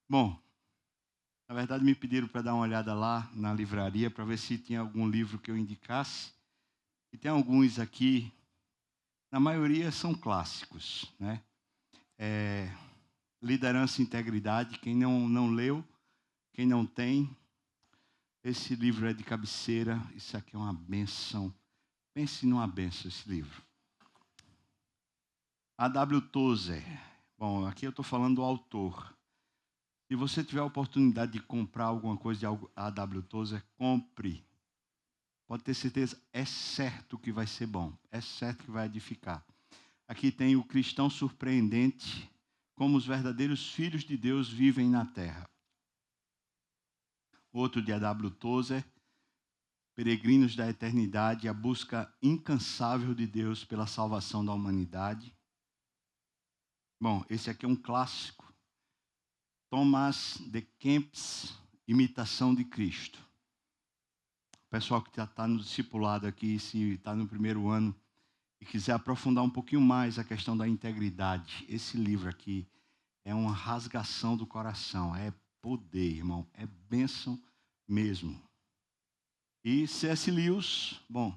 Bom, na verdade me pediram para dar uma olhada lá na livraria para ver se tinha algum livro que eu indicasse. E tem alguns aqui, na maioria são clássicos, né? É, Liderança e Integridade, quem não leu, quem não tem, esse livro é de cabeceira, isso aqui é uma benção. Pense numa benção esse livro. A.W. Tozer. Bom, aqui eu estou falando do autor. Se você tiver a oportunidade de comprar alguma coisa de A.W. Tozer, compre. Pode ter certeza, é certo que vai ser bom, é certo que vai edificar. Aqui tem o cristão surpreendente, como os verdadeiros filhos de Deus vivem na terra. Outro de A.W. Tozer, Peregrinos da Eternidade, a busca incansável de Deus pela salvação da humanidade. Bom, esse aqui é um clássico. Thomas de Kempis, Imitação de Cristo. O pessoal que está no discipulado aqui, se está no primeiro ano, e quiser aprofundar um pouquinho mais a questão da integridade, esse livro aqui é uma rasgação do coração, é poder, irmão, é bênção mesmo. E C.S. Lewis, bom,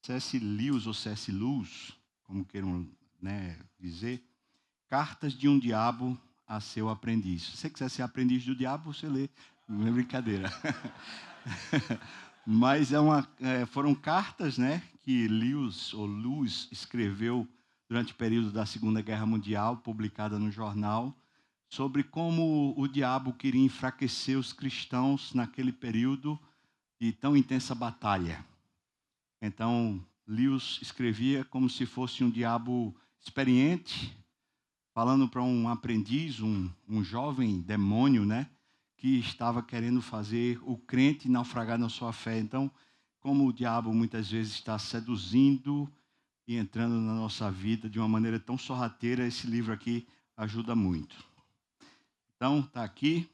C.S. Lewis ou C.S. Lewis, como queiram, né, dizer, Cartas de um Diabo a Seu Aprendiz. Se você quiser ser aprendiz do diabo, você lê, não é brincadeira. Mas foram cartas, né, que Lewis escreveu durante o período da Segunda Guerra Mundial, publicada no jornal, sobre como o diabo queria enfraquecer os cristãos naquele período de tão intensa batalha. Então, Lewis escrevia como se fosse um diabo experiente, falando para um aprendiz, um jovem demônio, né? Que estava querendo fazer o crente naufragar na sua fé. Então, como o diabo muitas vezes está seduzindo e entrando na nossa vida de uma maneira tão sorrateira, esse livro aqui ajuda muito. Então, está aqui.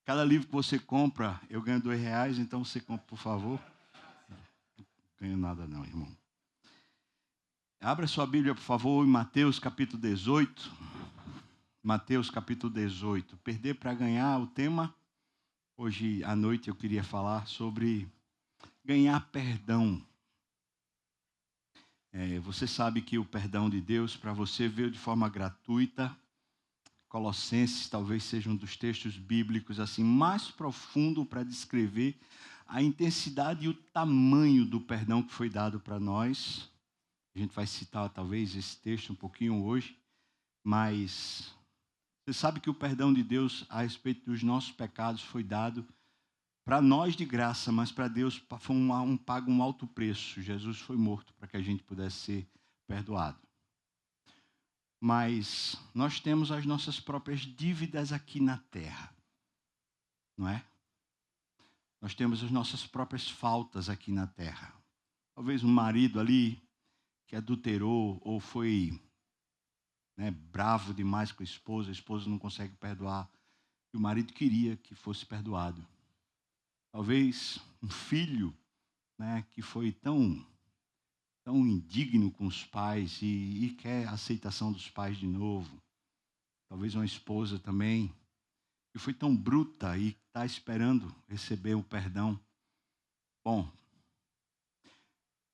Cada livro que você compra, eu ganho R$ 2, então você compra, por favor. Não ganho nada não, irmão. Abra sua Bíblia, por favor, em Mateus capítulo 18. Mateus capítulo 18. Perder para ganhar, o tema. Hoje à noite eu queria falar sobre ganhar perdão. Você sabe que o perdão de Deus para você veio de forma gratuita. Colossenses talvez seja um dos textos bíblicos assim mais profundo para descrever a intensidade e o tamanho do perdão que foi dado para nós. A gente vai citar talvez esse texto um pouquinho hoje, mas você sabe que o perdão de Deus a respeito dos nossos pecados foi dado para nós de graça, mas para Deus foi pago um alto preço. Jesus foi morto para que a gente pudesse ser perdoado. Mas nós temos as nossas próprias dívidas aqui na terra, não é? Nós temos as nossas próprias faltas aqui na terra. Talvez um marido ali que adulterou ou foi, né, bravo demais com a esposa não consegue perdoar, e o marido queria que fosse perdoado. Talvez um filho, né, que foi tão indigno com os pais e quer a aceitação dos pais de novo. Talvez uma esposa também, que foi tão bruta e está esperando receber o perdão. Bom,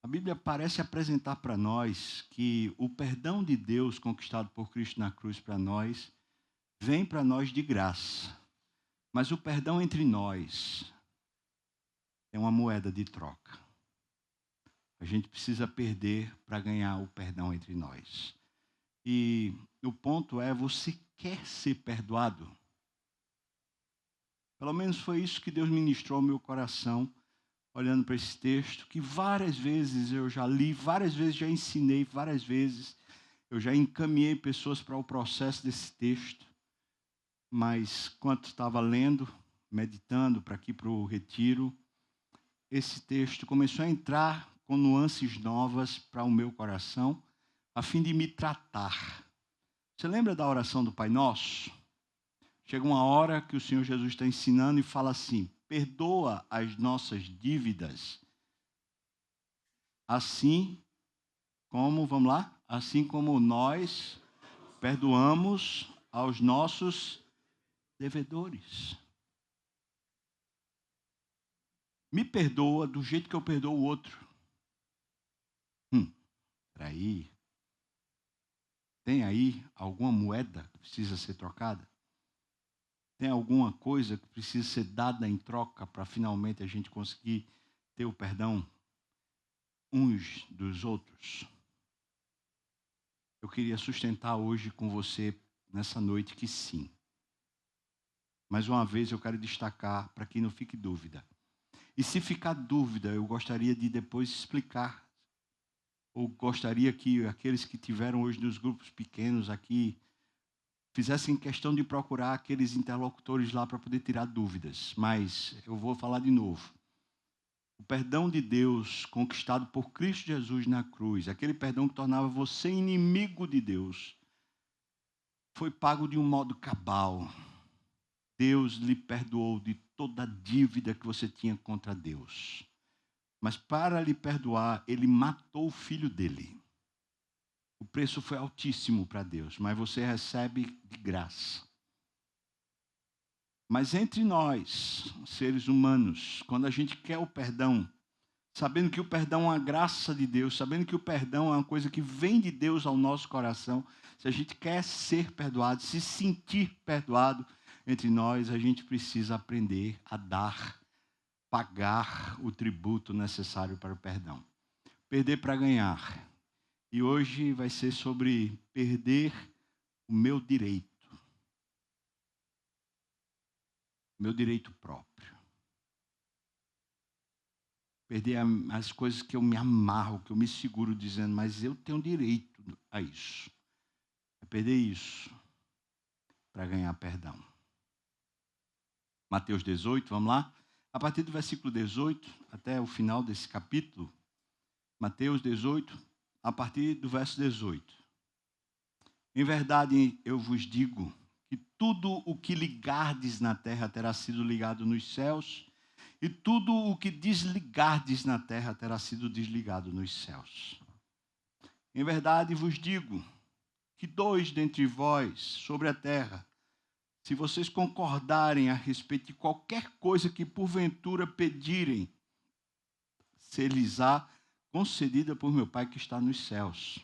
a Bíblia parece apresentar para nós que o perdão de Deus conquistado por Cristo na cruz para nós, vem para nós de graça. Mas o perdão entre nós é uma moeda de troca. A gente precisa perder para ganhar o perdão entre nós. E o ponto é, você quer ser perdoado? Pelo menos foi isso que Deus ministrou ao meu coração, olhando para esse texto, que várias vezes eu já li, várias vezes já ensinei, várias vezes eu já encaminhei pessoas para o processo desse texto. Mas, quando estava lendo, meditando para aqui para o retiro, esse texto começou a entrar com nuances novas para o meu coração, a fim de me tratar. Você lembra da oração do Pai Nosso? Chega uma hora que o Senhor Jesus está ensinando e fala assim: perdoa as nossas dívidas, assim como, vamos lá? Assim como nós perdoamos aos nossos devedores. Me perdoa do jeito que eu perdoo o outro. Peraí. Tem aí alguma moeda que precisa ser trocada? Tem alguma coisa que precisa ser dada em troca para finalmente a gente conseguir ter o perdão uns dos outros? Eu queria sustentar hoje com você, nessa noite, que sim. Mais uma vez eu quero destacar para que não fique dúvida. E se ficar dúvida, eu gostaria de depois explicar. Ou gostaria que aqueles que tiveram hoje nos grupos pequenos aqui fizessem questão de procurar aqueles interlocutores lá para poder tirar dúvidas. Mas eu vou falar de novo. O perdão de Deus conquistado por Cristo Jesus na cruz, aquele perdão que tornava você inimigo de Deus, foi pago de um modo cabal. Deus lhe perdoou de toda a dívida que você tinha contra Deus. Mas para lhe perdoar, ele matou o filho dele. O preço foi altíssimo para Deus, mas você recebe de graça. Mas entre nós, seres humanos, quando a gente quer o perdão, sabendo que o perdão é uma graça de Deus, sabendo que o perdão é uma coisa que vem de Deus ao nosso coração, se a gente quer ser perdoado, se sentir perdoado, entre nós a gente precisa aprender a dar, pagar o tributo necessário para o perdão. Perder para ganhar. E hoje vai ser sobre perder o meu direito próprio. Perder as coisas que eu me amarro, que eu me seguro dizendo, mas eu tenho direito a isso. É perder isso para ganhar perdão. Mateus 18, vamos lá? A partir do versículo 18 até o final desse capítulo, Mateus 18, a partir do verso 18. Em verdade, eu vos digo que tudo o que ligardes na terra terá sido ligado nos céus, e tudo o que desligardes na terra terá sido desligado nos céus. Em verdade vos digo que 2 dentre vós sobre a terra, se vocês concordarem a respeito de qualquer coisa que porventura pedirem, ser-lhes-á concedida por meu Pai que está nos céus.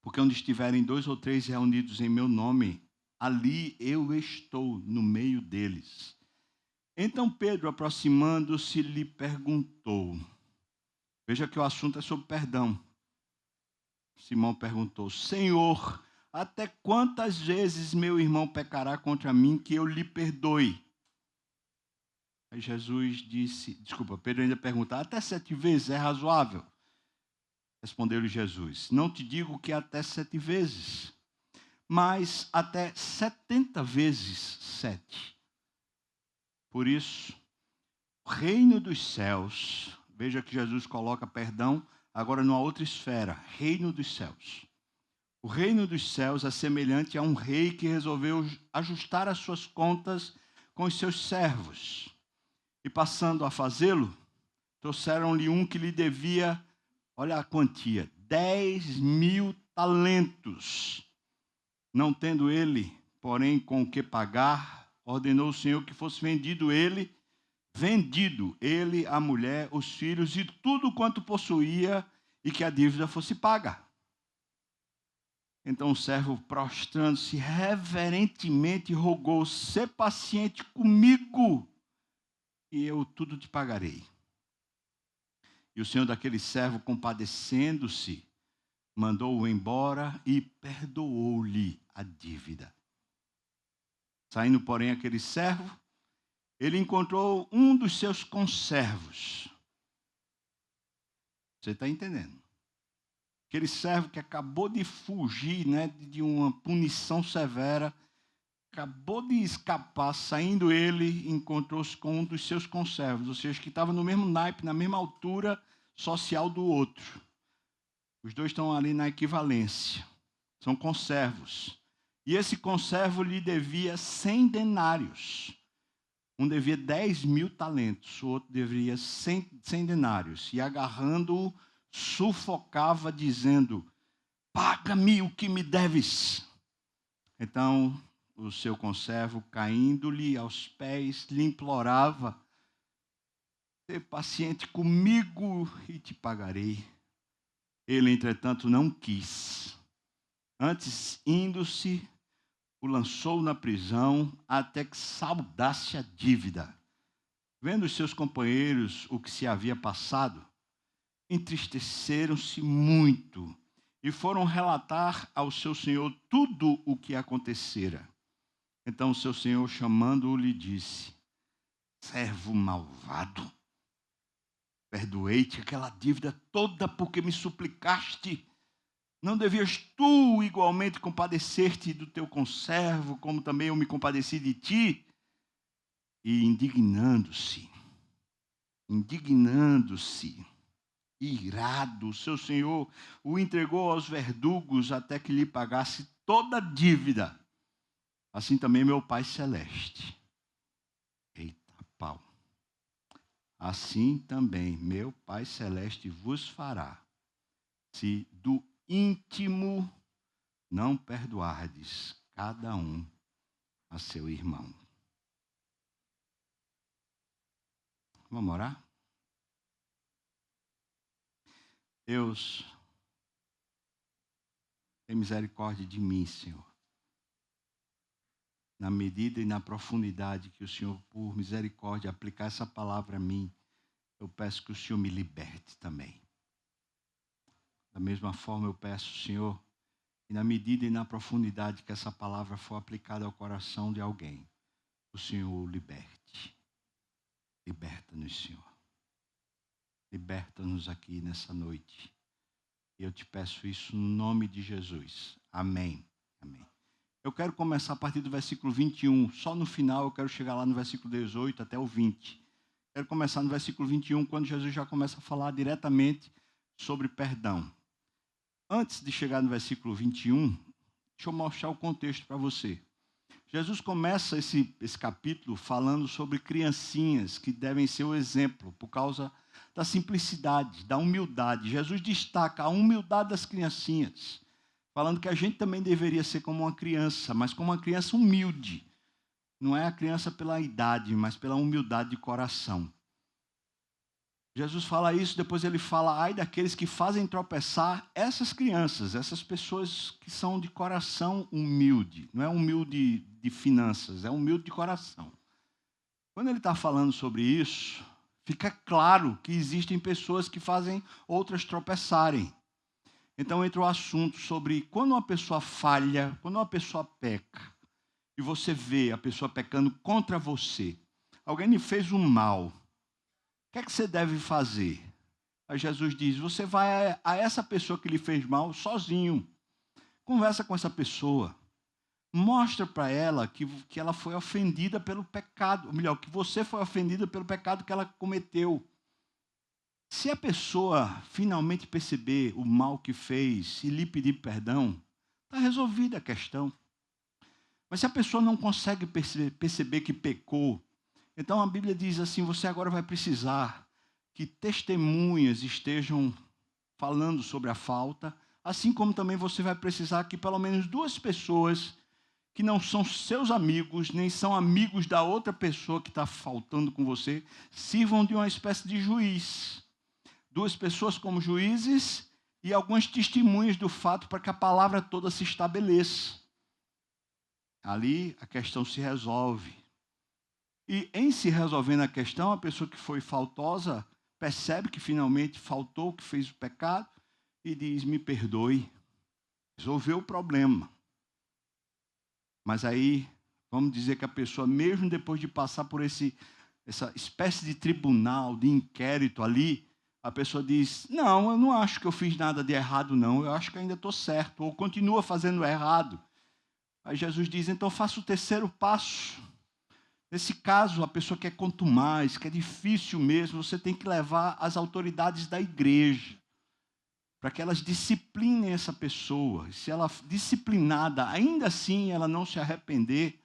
Porque onde estiverem 2 ou 3 reunidos em meu nome, ali eu estou no meio deles. Então Pedro, aproximando-se, lhe perguntou. Veja que o assunto é sobre perdão. Simão perguntou: Senhor, até quantas vezes meu irmão pecará contra mim que eu lhe perdoe? Aí Pedro ainda pergunta: até 7 vezes é razoável? Respondeu-lhe Jesus: não te digo que até 7 vezes, mas até 70 vezes 7. Por isso, o reino dos céus, veja que Jesus coloca perdão agora numa outra esfera, reino dos céus. O reino dos céus é semelhante a um rei que resolveu ajustar as suas contas com os seus servos. E passando a fazê-lo, trouxeram-lhe um que lhe devia, olha a quantia, 10.000 talentos. Não tendo ele, porém, com o que pagar, ordenou o Senhor que fosse vendido ele, a mulher, os filhos e tudo quanto possuía, e que a dívida fosse paga. Então o servo, prostrando-se reverentemente, rogou: sê paciente comigo, e eu tudo te pagarei. E o senhor daquele servo, compadecendo-se, mandou-o embora e perdoou-lhe a dívida. Saindo, porém, aquele servo, ele encontrou um dos seus conservos. Você está entendendo? Aquele servo que acabou de fugir, né, de uma punição severa, acabou de escapar, saindo ele, encontrou-se com um dos seus conservos, ou seja, que estava no mesmo naipe, na mesma altura social do outro. Os dois estão ali na equivalência. São conservos. E esse conservo lhe devia 100 denários. Um devia 10.000 talentos, o outro devia 100 denários. E agarrando-o, sufocava, dizendo: paga-me o que me deves. Então, o seu conservo, caindo-lhe aos pés, lhe implorava: ser paciente comigo e te pagarei. Ele, entretanto, não quis. Antes, indo-se, o lançou na prisão até que saldasse a dívida. Vendo os seus companheiros o que se havia passado, entristeceram-se muito e foram relatar ao seu senhor tudo o que acontecera. Então o seu senhor, chamando-o, lhe disse: servo malvado, perdoei-te aquela dívida toda porque me suplicaste. Não devias tu igualmente compadecer-te do teu conservo, como também eu me compadeci de ti? E indignando-se, irado, seu senhor o entregou aos verdugos até que lhe pagasse toda a dívida. Assim também meu Pai Celeste. Eita pau. Assim também meu Pai Celeste vos fará, se do íntimo não perdoardes cada um a seu irmão. Vamos orar? Deus, tem misericórdia de mim, Senhor. Na medida e na profundidade que o Senhor, por misericórdia, aplicar essa palavra a mim, eu peço que o Senhor me liberte também. Da mesma forma, eu peço, Senhor, que na medida e na profundidade que essa palavra for aplicada ao coração de alguém, o Senhor o liberte. Liberta-nos, Senhor. Liberta-nos aqui nessa noite. E eu te peço isso no nome de Jesus. Amém. Amém. Eu quero começar a partir do versículo 21. Só no final eu quero chegar lá no versículo 18 até o 20. Quero começar no versículo 21, quando Jesus já começa a falar diretamente sobre perdão. Antes de chegar no versículo 21, deixa eu mostrar o contexto para você. Jesus começa esse capítulo falando sobre criancinhas que devem ser o exemplo por causa da simplicidade, da humildade. Jesus destaca a humildade das criancinhas, falando que a gente também deveria ser como uma criança, mas como uma criança humilde. Não é a criança pela idade, mas pela humildade de coração. Jesus fala isso, depois ele fala: ai daqueles que fazem tropeçar essas crianças, essas pessoas que são de coração humilde. Não é humilde de finanças, é humilde de coração. Quando ele está falando sobre isso, fica claro que existem pessoas que fazem outras tropeçarem. Então entra o assunto sobre quando uma pessoa falha, quando uma pessoa peca, e você vê a pessoa pecando contra você, alguém lhe fez um mal, o que é que você deve fazer? Aí Jesus diz: você vai a essa pessoa que lhe fez mal sozinho. Conversa com essa pessoa. Mostra para ela que ela foi ofendida pelo pecado. Ou melhor, que você foi ofendida pelo pecado que ela cometeu. Se a pessoa finalmente perceber o mal que fez e lhe pedir perdão, está resolvida a questão. Mas se a pessoa não consegue perceber que pecou, então a Bíblia diz assim: você agora vai precisar que testemunhas estejam falando sobre a falta, assim como também você vai precisar que pelo menos duas pessoas que não são seus amigos, nem são amigos da outra pessoa que está faltando com você, sirvam de uma espécie de juiz. Duas pessoas como juízes e algumas testemunhas do fato para que a palavra toda se estabeleça. Ali a questão se resolve. E em se resolvendo a questão, a pessoa que foi faltosa percebe que finalmente faltou, que fez o pecado, e diz: me perdoe. Resolveu o problema. Mas aí, vamos dizer que a pessoa, mesmo depois de passar por essa espécie de tribunal, de inquérito ali, a pessoa diz: não, eu não acho que eu fiz nada de errado, não. Eu acho que ainda estou certo. Ou continua fazendo errado. Aí Jesus diz: então faça o terceiro passo. Nesse caso, a pessoa quer contumaz, que é difícil mesmo, você tem que levar as autoridades da igreja, para que elas disciplinem essa pessoa. Se ela disciplinada, ainda assim ela não se arrepender,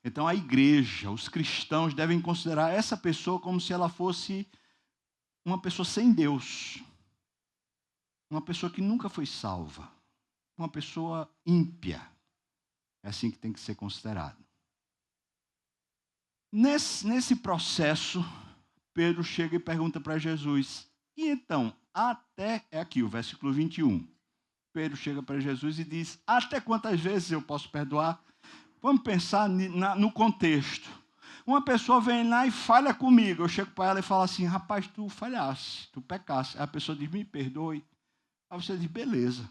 então a igreja, os cristãos devem considerar essa pessoa como se ela fosse uma pessoa sem Deus, uma pessoa que nunca foi salva, uma pessoa ímpia. É assim que tem que ser considerado. Nesse processo, Pedro chega e pergunta para Jesus. E então, é aqui o versículo 21. Pedro chega para Jesus e diz, até quantas vezes eu posso perdoar? Vamos pensar no contexto. Uma pessoa vem lá e falha comigo. Eu chego para ela e falo assim, rapaz, tu falhaste, tu pecaste. Aí a pessoa diz, me perdoe. Aí você diz, beleza.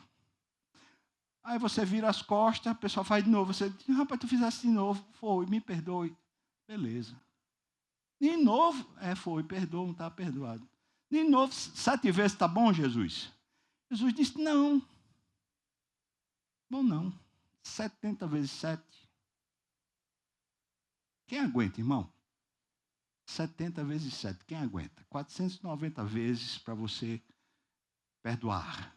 Aí você vira as costas, a pessoa faz de novo. Você diz, rapaz, tu fizeste de novo. Foi, me perdoe. Beleza. De novo, foi, perdoa, não está perdoado. De novo, 7 vezes está bom, Jesus? Jesus disse, não. Bom, não. 70 vezes 7. Quem aguenta, irmão? 70 vezes 7. Quem aguenta? 490 vezes para você perdoar.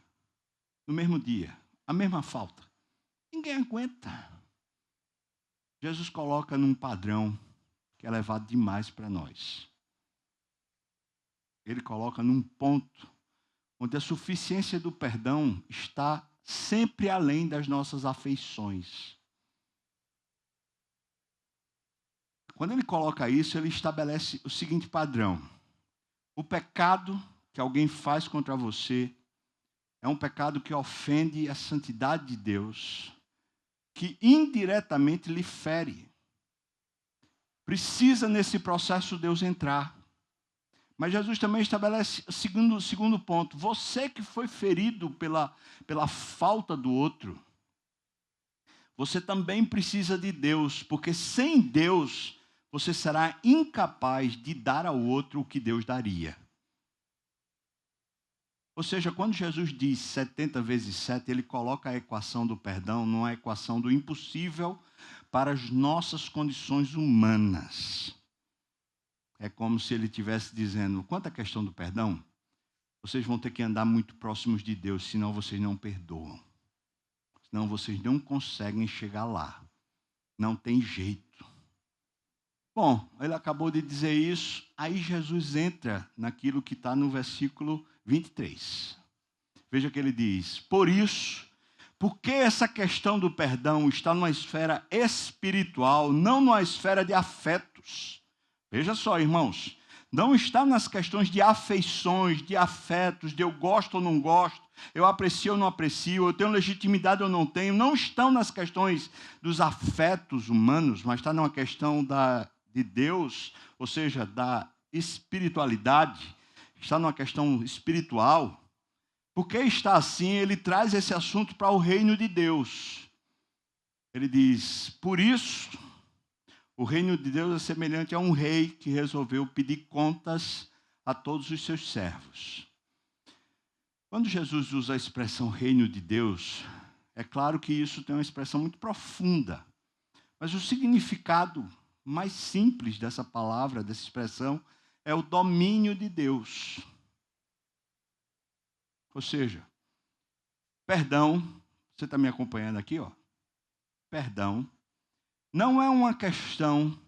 No mesmo dia. A mesma falta. Ninguém aguenta. Jesus coloca num padrão que é elevado demais para nós. Ele coloca num ponto onde a suficiência do perdão está sempre além das nossas afeições. Quando ele coloca isso, ele estabelece o seguinte padrão. O pecado que alguém faz contra você é um pecado que ofende a santidade de Deus, que indiretamente lhe fere. Precisa nesse processo Deus entrar. Mas Jesus também estabelece o segundo ponto. Você que foi ferido pela falta do outro, você também precisa de Deus, porque sem Deus você será incapaz de dar ao outro o que Deus daria. Ou seja, quando Jesus diz 70 vezes 7, ele coloca a equação do perdão numa equação do impossível para as nossas condições humanas. É como se ele estivesse dizendo, quanto à questão do perdão, vocês vão ter que andar muito próximos de Deus, senão vocês não perdoam. Senão vocês não conseguem chegar lá. Não tem jeito. Bom, ele acabou de dizer isso, aí Jesus entra naquilo que está no versículo 23. Veja que ele diz, por isso, porque essa questão do perdão está numa esfera espiritual, não numa esfera de afetos. Veja só, irmãos, não está nas questões de afeições, de afetos, de eu gosto ou não gosto, eu aprecio ou não aprecio, eu tenho legitimidade ou não tenho, não estão nas questões dos afetos humanos, mas está numa questão de Deus, ou seja, da espiritualidade, está numa questão espiritual. Porque está assim, ele traz esse assunto para o reino de Deus. Ele diz, por isso, o reino de Deus é semelhante a um rei que resolveu pedir contas a todos os seus servos. Quando Jesus usa a expressão reino de Deus, é claro que isso tem uma expressão muito profunda. Mas o significado mais simples dessa palavra, dessa expressão, é o domínio de Deus. Ou seja, perdão, você está me acompanhando aqui, ó? Perdão não é uma questão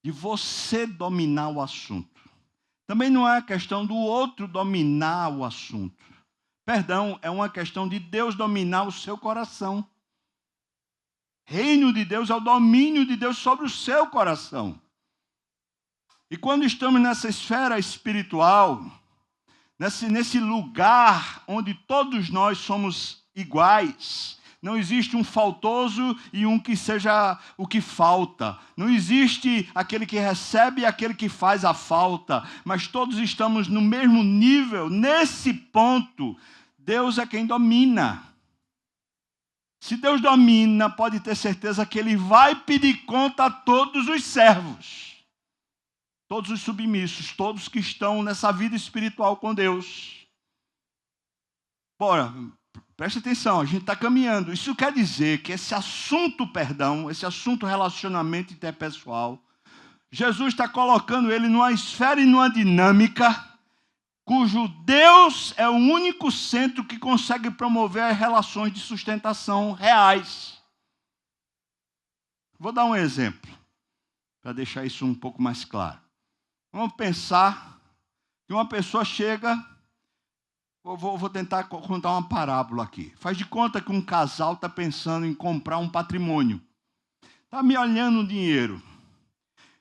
de você dominar o assunto. Também não é a questão do outro dominar o assunto. Perdão é uma questão de Deus dominar o seu coração. Reino de Deus é o domínio de Deus sobre o seu coração. E quando estamos nessa esfera espiritual, nesse lugar onde todos nós somos iguais, não existe um faltoso e um que seja o que falta. Não existe aquele que recebe e aquele que faz a falta. Mas todos estamos no mesmo nível. Nesse ponto, Deus é quem domina. Se Deus domina, pode ter certeza que Ele vai pedir conta a todos os servos. Todos os submissos, todos que estão nessa vida espiritual com Deus. Bora, preste atenção, a gente está caminhando. Isso quer dizer que esse assunto perdão, esse assunto relacionamento interpessoal, Jesus está colocando ele numa esfera e numa dinâmica cujo Deus é o único centro que consegue promover relações de sustentação reais. Vou dar um exemplo, para deixar isso um pouco mais claro. Vamos pensar que uma pessoa chega, Vou tentar contar uma parábola aqui. Faz de conta que um casal está pensando em comprar um patrimônio. Está me olhando o dinheiro.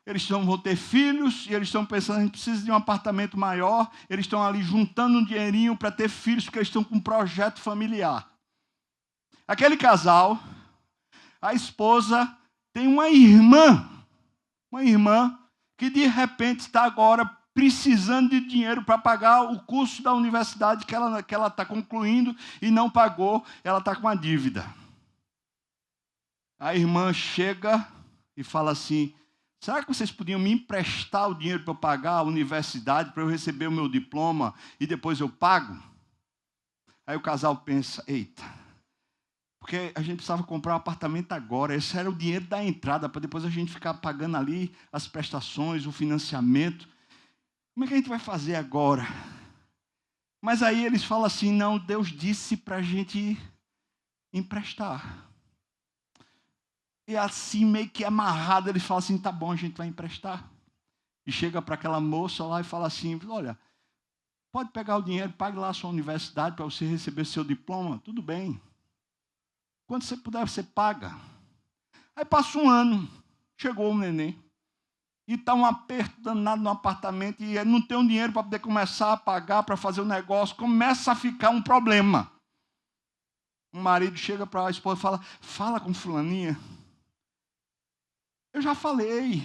Eles vão ter filhos e eles estão pensando, a gente precisa de um apartamento maior. Eles estão ali juntando um dinheirinho para ter filhos, porque eles estão com um projeto familiar. Aquele casal, a esposa tem uma irmã que de repente está agora precisando de dinheiro para pagar o curso da universidade que ela está concluindo e não pagou, ela está com uma dívida. A irmã chega e fala assim, será que vocês podiam me emprestar o dinheiro para eu pagar a universidade, para eu receber o meu diploma e depois eu pago? Aí o casal pensa, eita, porque a gente precisava comprar um apartamento agora, esse era o dinheiro da entrada, para depois a gente ficar pagando ali as prestações, o financiamento. Como é que a gente vai fazer agora? Mas aí eles falam assim, não, Deus disse para a gente emprestar. E assim, meio que amarrado, eles falam assim, tá bom, a gente vai emprestar. E chega para aquela moça lá e fala assim, olha, pode pegar o dinheiro, pague lá a sua universidade para você receber seu diploma, tudo bem. Quando você puder, você paga. Aí passa um ano, chegou o neném. E está um aperto danado no apartamento e não tem um dinheiro para poder começar a pagar, para fazer o negócio. Começa a ficar um problema. O marido chega para a esposa e fala, fala com fulaninha. Eu já falei.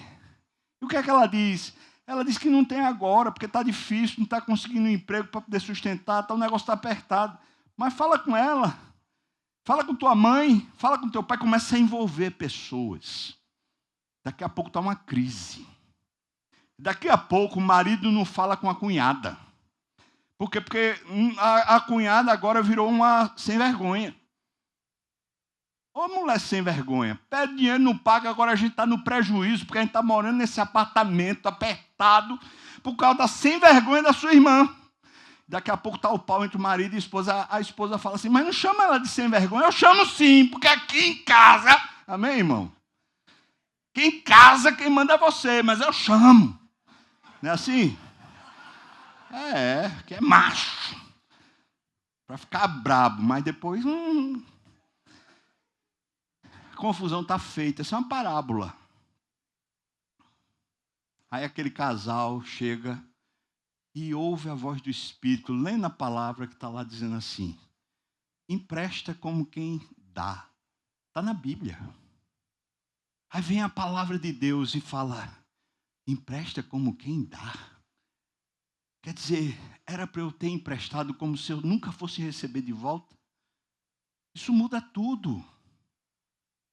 E o que é que ela diz? Ela diz que não tem agora, porque está difícil, não está conseguindo um emprego para poder sustentar, o negócio está apertado. Mas fala com ela. Fala com tua mãe, fala com teu pai, começa a envolver pessoas. Daqui a pouco está uma crise. Daqui a pouco o marido não fala com a cunhada. Por quê? Porque a cunhada agora virou uma sem vergonha. Ô mulher sem vergonha, pede dinheiro, não paga, agora a gente está no prejuízo, porque a gente está morando nesse apartamento apertado, por causa da sem vergonha da sua irmã. Daqui a pouco está o pau entre o marido e a esposa. A esposa fala assim, mas não chama ela de sem vergonha. Eu chamo sim, porque aqui em casa... Amém, irmão? Aqui em casa quem manda é você, mas eu chamo. Não é assim? Que é macho. Para ficar brabo, mas depois... A confusão está feita. Isso é uma parábola. Aí aquele casal chega e ouve a voz do Espírito, lendo a palavra que está lá dizendo assim, empresta como quem dá. Está na Bíblia. Aí vem a palavra de Deus e fala, empresta como quem dá. Quer dizer, era para eu ter emprestado como se eu nunca fosse receber de volta? Isso muda tudo.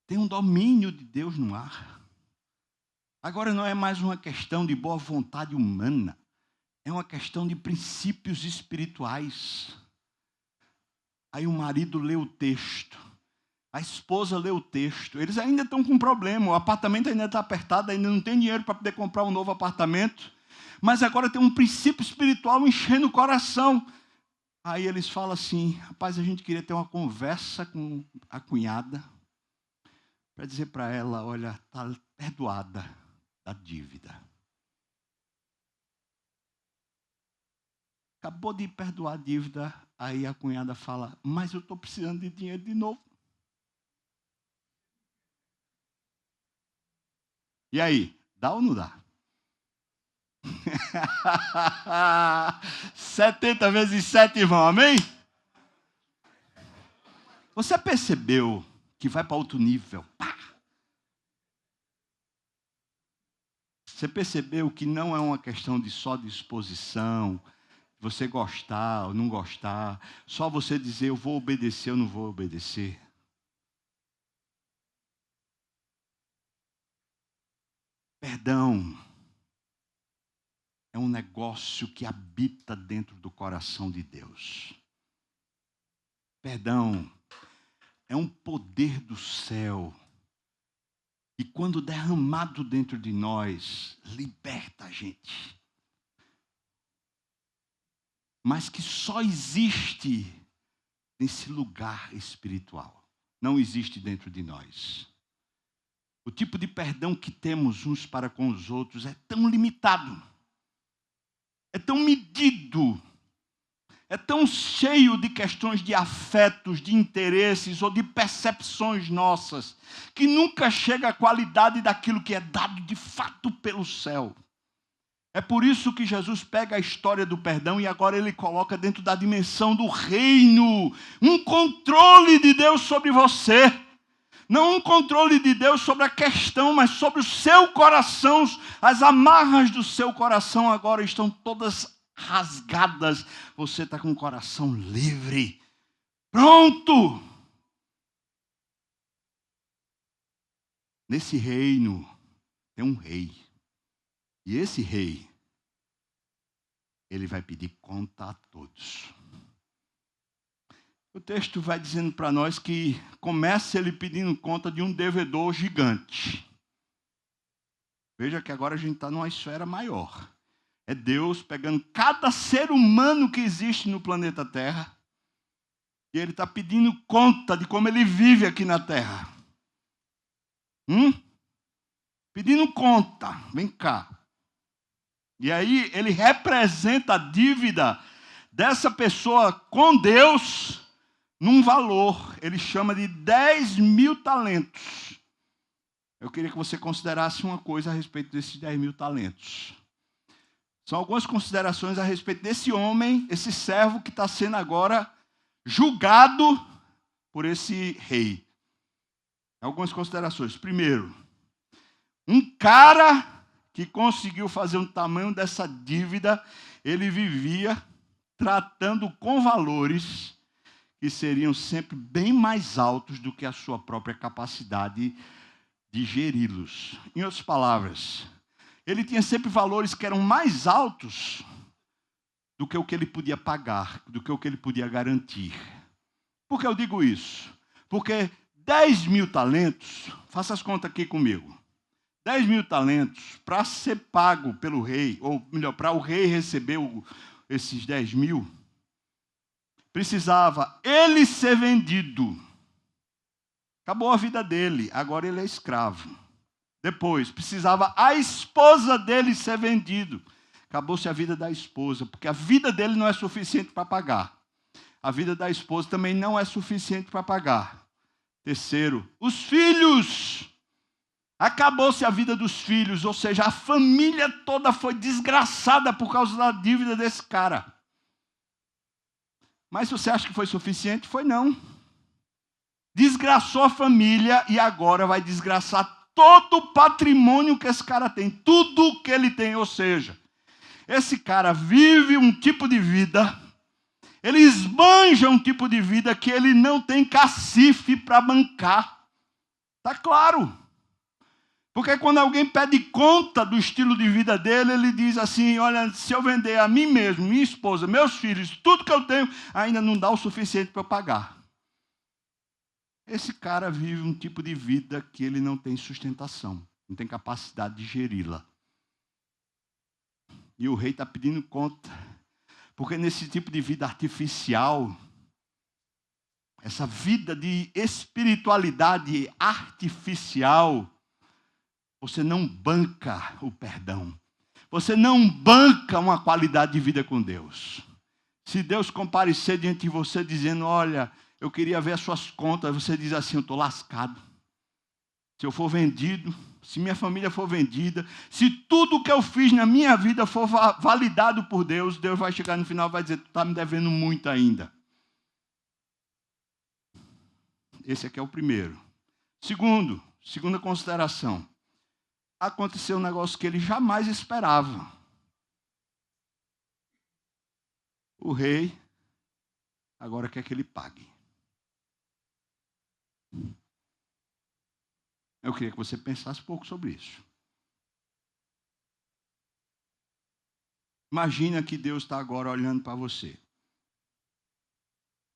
Tem um domínio de Deus no ar. Agora não é mais uma questão de boa vontade humana. É uma questão de princípios espirituais. Aí o marido lê o texto. A esposa lê o texto. Eles ainda estão com problema. O apartamento ainda está apertado, ainda não tem dinheiro para poder comprar um novo apartamento. Mas agora tem um princípio espiritual enchendo o coração. Aí eles falam assim, rapaz, a gente queria ter uma conversa com a cunhada para dizer para ela, olha, está perdoada da dívida. Acabou de perdoar a dívida, aí a cunhada fala, mas eu estou precisando de dinheiro de novo. E aí, dá ou não dá? 70 vezes 7, irmão, amém? Você percebeu que vai para outro nível? Pá! Você percebeu que não é uma questão de só disposição, você gostar ou não gostar, só você dizer eu vou obedecer ou não vou obedecer. Perdão é um negócio que habita dentro do coração de Deus. Perdão é um poder do céu e quando derramado dentro de nós, liberta a gente. Mas que só existe nesse lugar espiritual. Não existe dentro de nós. O tipo de perdão que temos uns para com os outros é tão limitado. É tão medido. é tão cheio de questões de afetos, de interesses ou de percepções nossas, que nunca chega à qualidade daquilo que é dado de fato pelo céu. É por isso que Jesus pega a história do perdão e agora ele coloca dentro da dimensão do reino, um controle de Deus sobre você. Não um controle de Deus sobre a questão, mas sobre o seu coração. As amarras do seu coração agora estão todas rasgadas. Você está com o coração livre. Pronto! Nesse reino tem um rei. E esse rei, ele vai pedir conta a todos. O texto vai dizendo para nós que começa ele pedindo conta de um devedor gigante. Veja que agora a gente está numa esfera maior. É Deus pegando cada ser humano que existe no planeta Terra e ele está pedindo conta de como ele vive aqui na Terra. Pedindo conta. Vem cá. E aí ele representa a dívida dessa pessoa com Deus num valor. Ele chama de 10.000 talentos. Eu queria que você considerasse uma coisa a respeito desses 10.000 talentos. São algumas considerações a respeito desse homem, esse servo que está sendo agora julgado por esse rei. Algumas considerações. Primeiro, um cara que conseguiu fazer um tamanho dessa dívida, ele vivia tratando com valores que seriam sempre bem mais altos do que a sua própria capacidade de geri-los. Em outras palavras, ele tinha sempre valores que eram mais altos do que o que ele podia pagar, do que o que ele podia garantir. Por que eu digo isso? Porque 10.000 talentos, faça as contas aqui comigo. 10.000 talentos, para ser pago pelo rei, ou melhor, para o rei receber esses 10.000, precisava ele ser vendido. Acabou a vida dele, agora ele é escravo. Depois, precisava a esposa dele ser vendido. Acabou-se a vida da esposa, porque a vida dele não é suficiente para pagar. A vida da esposa também não é suficiente para pagar. Terceiro, os filhos. Acabou-se a vida dos filhos, ou seja, a família toda foi desgraçada por causa da dívida desse cara. Mas você acha que foi suficiente? Foi não. Desgraçou a família e agora vai desgraçar todo o patrimônio que esse cara tem, tudo que ele tem, ou seja, esse cara vive um tipo de vida, ele esbanja um tipo de vida que ele não tem cacife para bancar. Está claro. Porque quando alguém pede conta do estilo de vida dele, ele diz assim, olha, se eu vender a mim mesmo, minha esposa, meus filhos, tudo que eu tenho, ainda não dá o suficiente para eu pagar. Esse cara vive um tipo de vida que ele não tem sustentação, não tem capacidade de geri-la. E o rei está pedindo conta, porque nesse tipo de vida artificial, essa vida de espiritualidade artificial, você não banca o perdão. Você não banca uma qualidade de vida com Deus. Se Deus comparecer diante de você dizendo, olha, eu queria ver as suas contas, você diz assim, eu estou lascado. Se eu for vendido, se minha família for vendida, se tudo que eu fiz na minha vida for validado por Deus, Deus vai chegar no final e vai dizer, tu está me devendo muito ainda. Esse aqui é o primeiro. Segunda consideração. Aconteceu um negócio que ele jamais esperava. O rei agora quer que ele pague. Eu queria que você pensasse um pouco sobre isso. Imagina que Deus está agora olhando para você.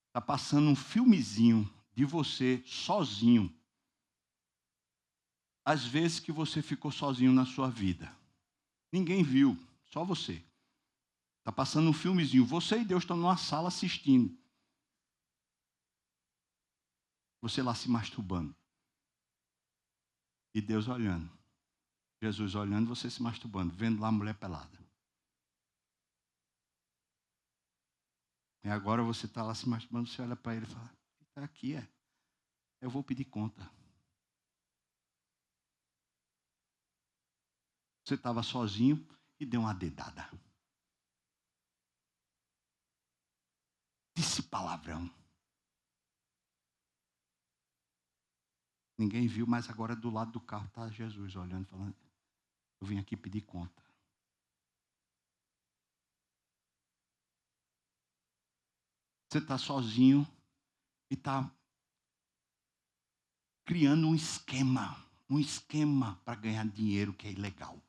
Está passando um filmezinho de você sozinho. Às vezes que você ficou sozinho na sua vida. Ninguém viu, só você. Está passando um filmezinho. Você e Deus estão numa sala assistindo. Você lá se masturbando. E Deus olhando. Jesus olhando, você se masturbando. Vendo lá a mulher pelada. E agora você está lá se masturbando, você olha para ele e fala, está aqui, eu vou pedir conta. Você estava sozinho e deu uma dedada. Disse palavrão. Ninguém viu, mas agora do lado do carro está Jesus olhando, falando, eu vim aqui pedir conta. Você está sozinho e está criando um esquema para ganhar dinheiro que é ilegal.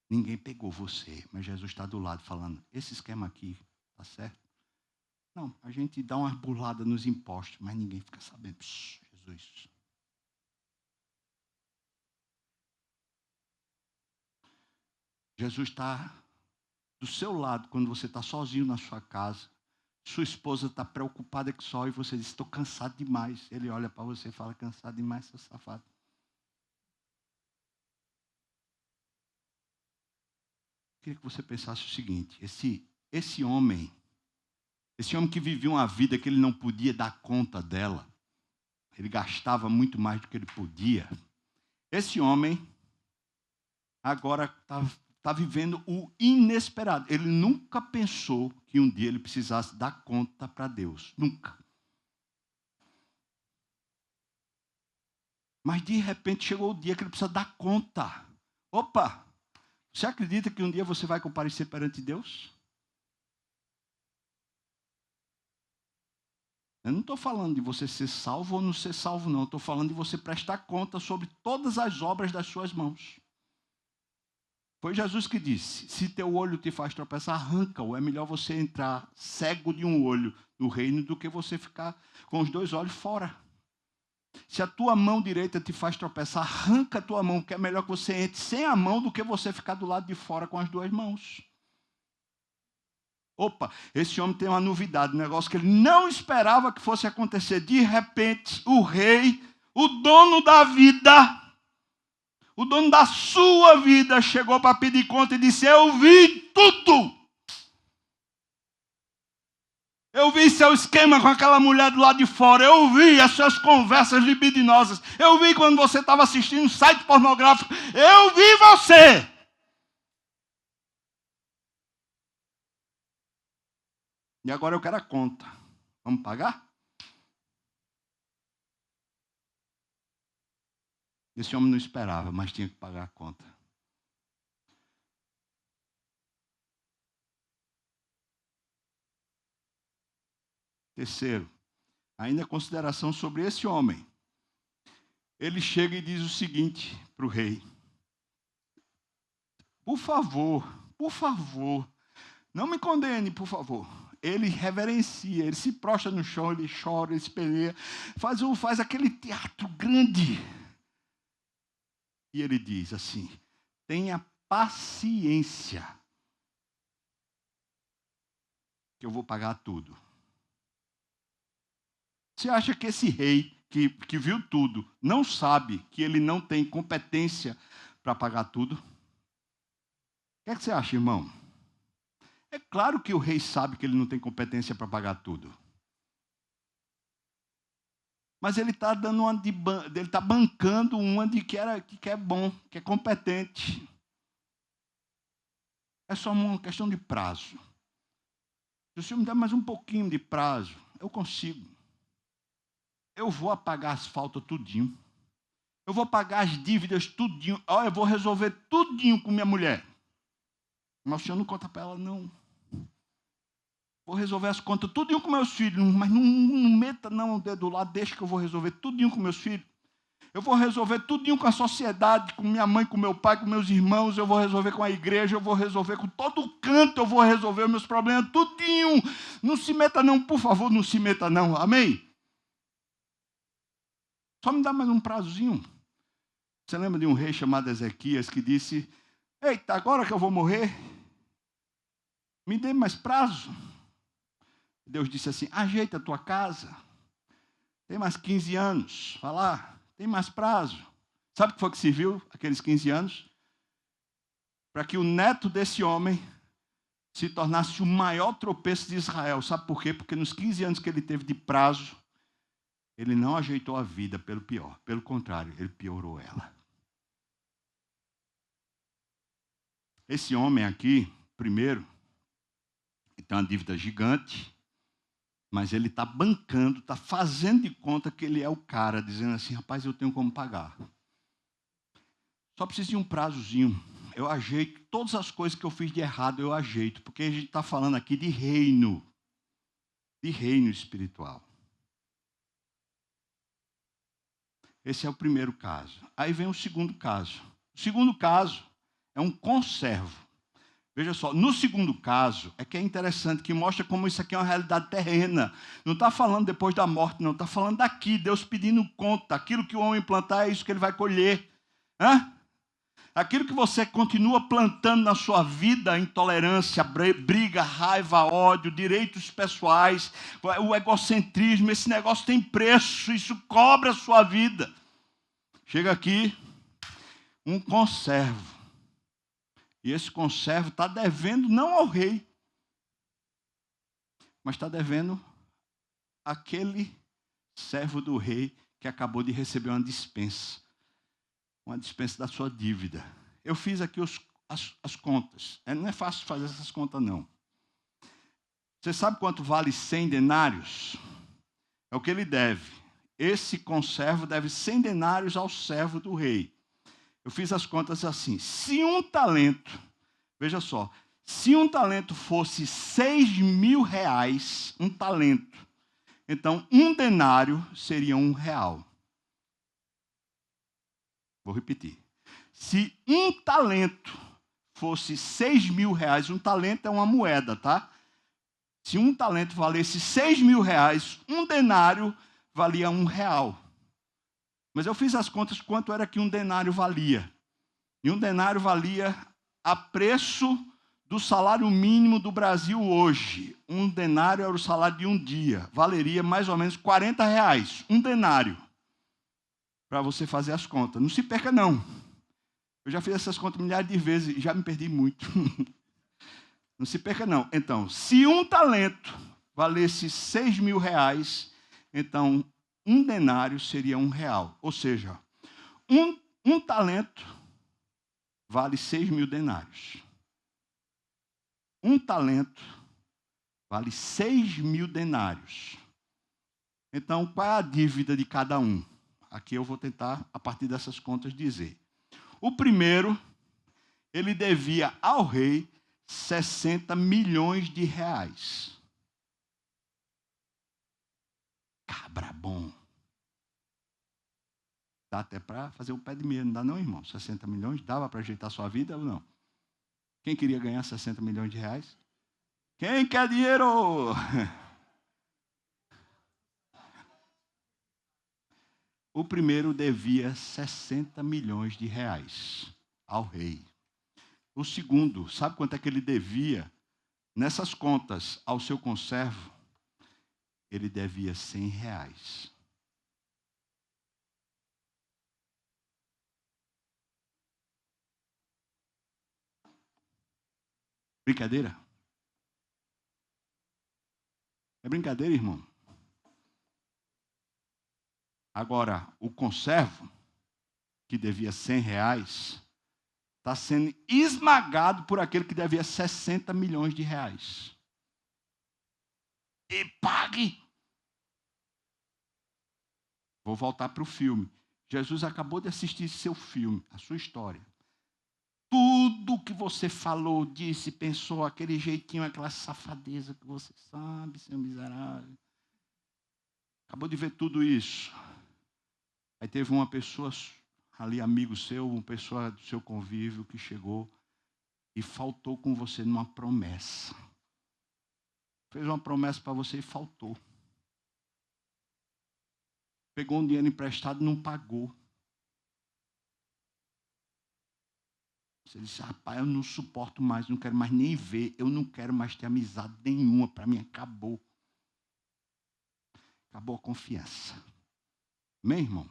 Ninguém pegou você, mas Jesus está do lado falando, esse esquema aqui, está certo? Não, a gente dá uma burlada nos impostos, mas ninguém fica sabendo. Psh, Jesus. Jesus está do seu lado quando você está sozinho na sua casa. Sua esposa está preocupada que só e você diz, estou cansado demais. Ele olha para você e fala, cansado demais, seu safado. Eu queria que você pensasse o seguinte, esse homem que vivia uma vida que ele não podia dar conta dela, ele gastava muito mais do que ele podia. Esse homem agora está vivendo o inesperado. Ele nunca pensou que um dia ele precisasse dar conta para Deus. Nunca. Mas de repente chegou o dia que ele precisa dar conta. Opa! Você acredita que um dia você vai comparecer perante Deus? Eu não estou falando de você ser salvo ou não ser salvo, não. Estou falando de você prestar conta sobre todas as obras das suas mãos. Foi Jesus que disse, se teu olho te faz tropeçar, arranca-o. É melhor você entrar cego de um olho no reino do que você ficar com os dois olhos fora. Se a tua mão direita te faz tropeçar, arranca a tua mão, que é melhor que você entre sem a mão do que você ficar do lado de fora com as duas mãos. Opa, esse homem tem uma novidade, um negócio que ele não esperava que fosse acontecer. De repente, o rei, o dono da vida, o dono da sua vida, chegou para pedir conta e disse, eu vi tudo. Eu vi seu esquema com aquela mulher do lado de fora. Eu vi as suas conversas libidinosas. Eu vi quando você estava assistindo um site pornográfico. Eu vi você. E agora eu quero a conta. Vamos pagar? Esse homem não esperava, mas tinha que pagar a conta. Terceiro, ainda consideração sobre esse homem. Ele chega e diz o seguinte para o rei. Por favor, não me condene, por favor. Ele reverencia, ele se prostra no chão, ele chora, ele espelha, faz aquele teatro grande. E ele diz assim, tenha paciência, que eu vou pagar tudo. Você acha que esse rei, que viu tudo, não sabe que ele não tem competência para pagar tudo? O que é que você acha, irmão? É claro que o rei sabe que ele não tem competência para pagar tudo. Mas ele está dando ele está bancando uma de que é bom, que é competente. É só uma questão de prazo. Se o senhor me der mais um pouquinho de prazo, eu consigo. Eu vou apagar as faltas tudinho. Eu vou pagar as dívidas tudinho. Eu vou resolver tudinho com minha mulher. Mas o senhor não conta para ela, não. Vou resolver as contas tudinho com meus filhos. Mas não meta não o dedo lá, deixa que eu vou resolver tudinho com meus filhos. Eu vou resolver tudinho com a sociedade, com minha mãe, com meu pai, com meus irmãos. Eu vou resolver com a igreja, eu vou resolver com todo canto. Eu vou resolver os meus problemas tudinho. Não se meta não, por favor, não se meta não. Amém? Só me dá mais um prazozinho. Você lembra de um rei chamado Ezequias que disse, eita, agora que eu vou morrer, me dê mais prazo. Deus disse assim, ajeita a tua casa, tem mais 15 anos, vai lá, tem mais prazo. Sabe o que foi que serviu aqueles 15 anos? Para que o neto desse homem se tornasse o maior tropeço de Israel. Sabe por quê? Porque nos 15 anos que ele teve de prazo, ele não ajeitou a vida pelo pior. Pelo contrário, ele piorou ela. Esse homem aqui, primeiro, ele tem uma dívida gigante, mas ele está bancando, está fazendo de conta que ele é o cara, dizendo assim, rapaz, eu tenho como pagar. Só preciso de um prazozinho. Eu ajeito todas as coisas que eu fiz de errado, eu ajeito, porque a gente está falando aqui de reino espiritual. Esse é o primeiro caso. Aí vem o segundo caso. O segundo caso é um conservo. Veja só, no segundo caso, é que é interessante, que mostra como isso aqui é uma realidade terrena. Não está falando depois da morte, não. Está falando daqui, Deus pedindo conta. Aquilo que o homem plantar é isso que ele vai colher. Hã? Aquilo que você continua plantando na sua vida, intolerância, briga, raiva, ódio, direitos pessoais, o egocentrismo, esse negócio tem preço, isso cobra a sua vida. Chega aqui, um conservo. E esse conservo está devendo não ao rei, mas está devendo àquele servo do rei que acabou de receber uma dispensa da sua dívida. Eu fiz aqui as contas. Não é fácil fazer essas contas, não. Você sabe quanto vale 100 denários? É o que ele deve. Esse conservo deve 100 denários ao servo do rei. Eu fiz as contas assim. Se um talento, veja só, se um talento fosse 6.000 reais, um talento, então um denário seria R$1. Vou repetir. Se um talento fosse 6.000 reais, um talento é uma moeda, tá? Se um talento valesse 6.000 reais, um denário valia R$1. Mas eu fiz as contas quanto era que um denário valia. E um denário valia a preço do salário mínimo do Brasil hoje. Um denário era o salário de um dia. Valeria mais ou menos R$40. Um denário. Para você fazer as contas. Não se perca, não. Eu já fiz essas contas milhares de vezes e já me perdi muito. Não se perca, não. Então, se um talento valesse 6.000 reais, então um denário seria R$1. Ou seja, um talento vale 6.000 denários. Um talento vale 6.000 denários. Então, qual é a dívida de cada um? Aqui eu vou tentar, a partir dessas contas, dizer. O primeiro, ele devia ao rei 60 milhões de reais. Cabra bom. Dá até para fazer o pé de meia, não dá não, irmão? 60 milhões, dava para ajeitar a sua vida ou não? Quem queria ganhar 60 milhões de reais? Quem quer dinheiro? O primeiro devia 60 milhões de reais ao rei. O segundo, sabe quanto é que ele devia? Nessas contas, ao seu conservo, ele devia 100 reais. Brincadeira? É brincadeira, irmão? Agora, o conservo, que devia 100 reais, está sendo esmagado por aquele que devia 60 milhões de reais. E pague! Vou voltar para o filme. Jesus acabou de assistir seu filme, a sua história. Tudo que você falou, disse, pensou, aquele jeitinho, aquela safadeza que você sabe, seu miserável. Acabou de ver tudo isso. Aí teve uma pessoa ali, amigo seu, uma pessoa do seu convívio que chegou e faltou com você numa promessa. Fez uma promessa para você e faltou. Pegou um dinheiro emprestado e não pagou. Você disse, rapaz, eu não suporto mais, não quero mais nem ver, eu não quero mais ter amizade nenhuma, para mim acabou. Acabou a confiança. Amém, irmão?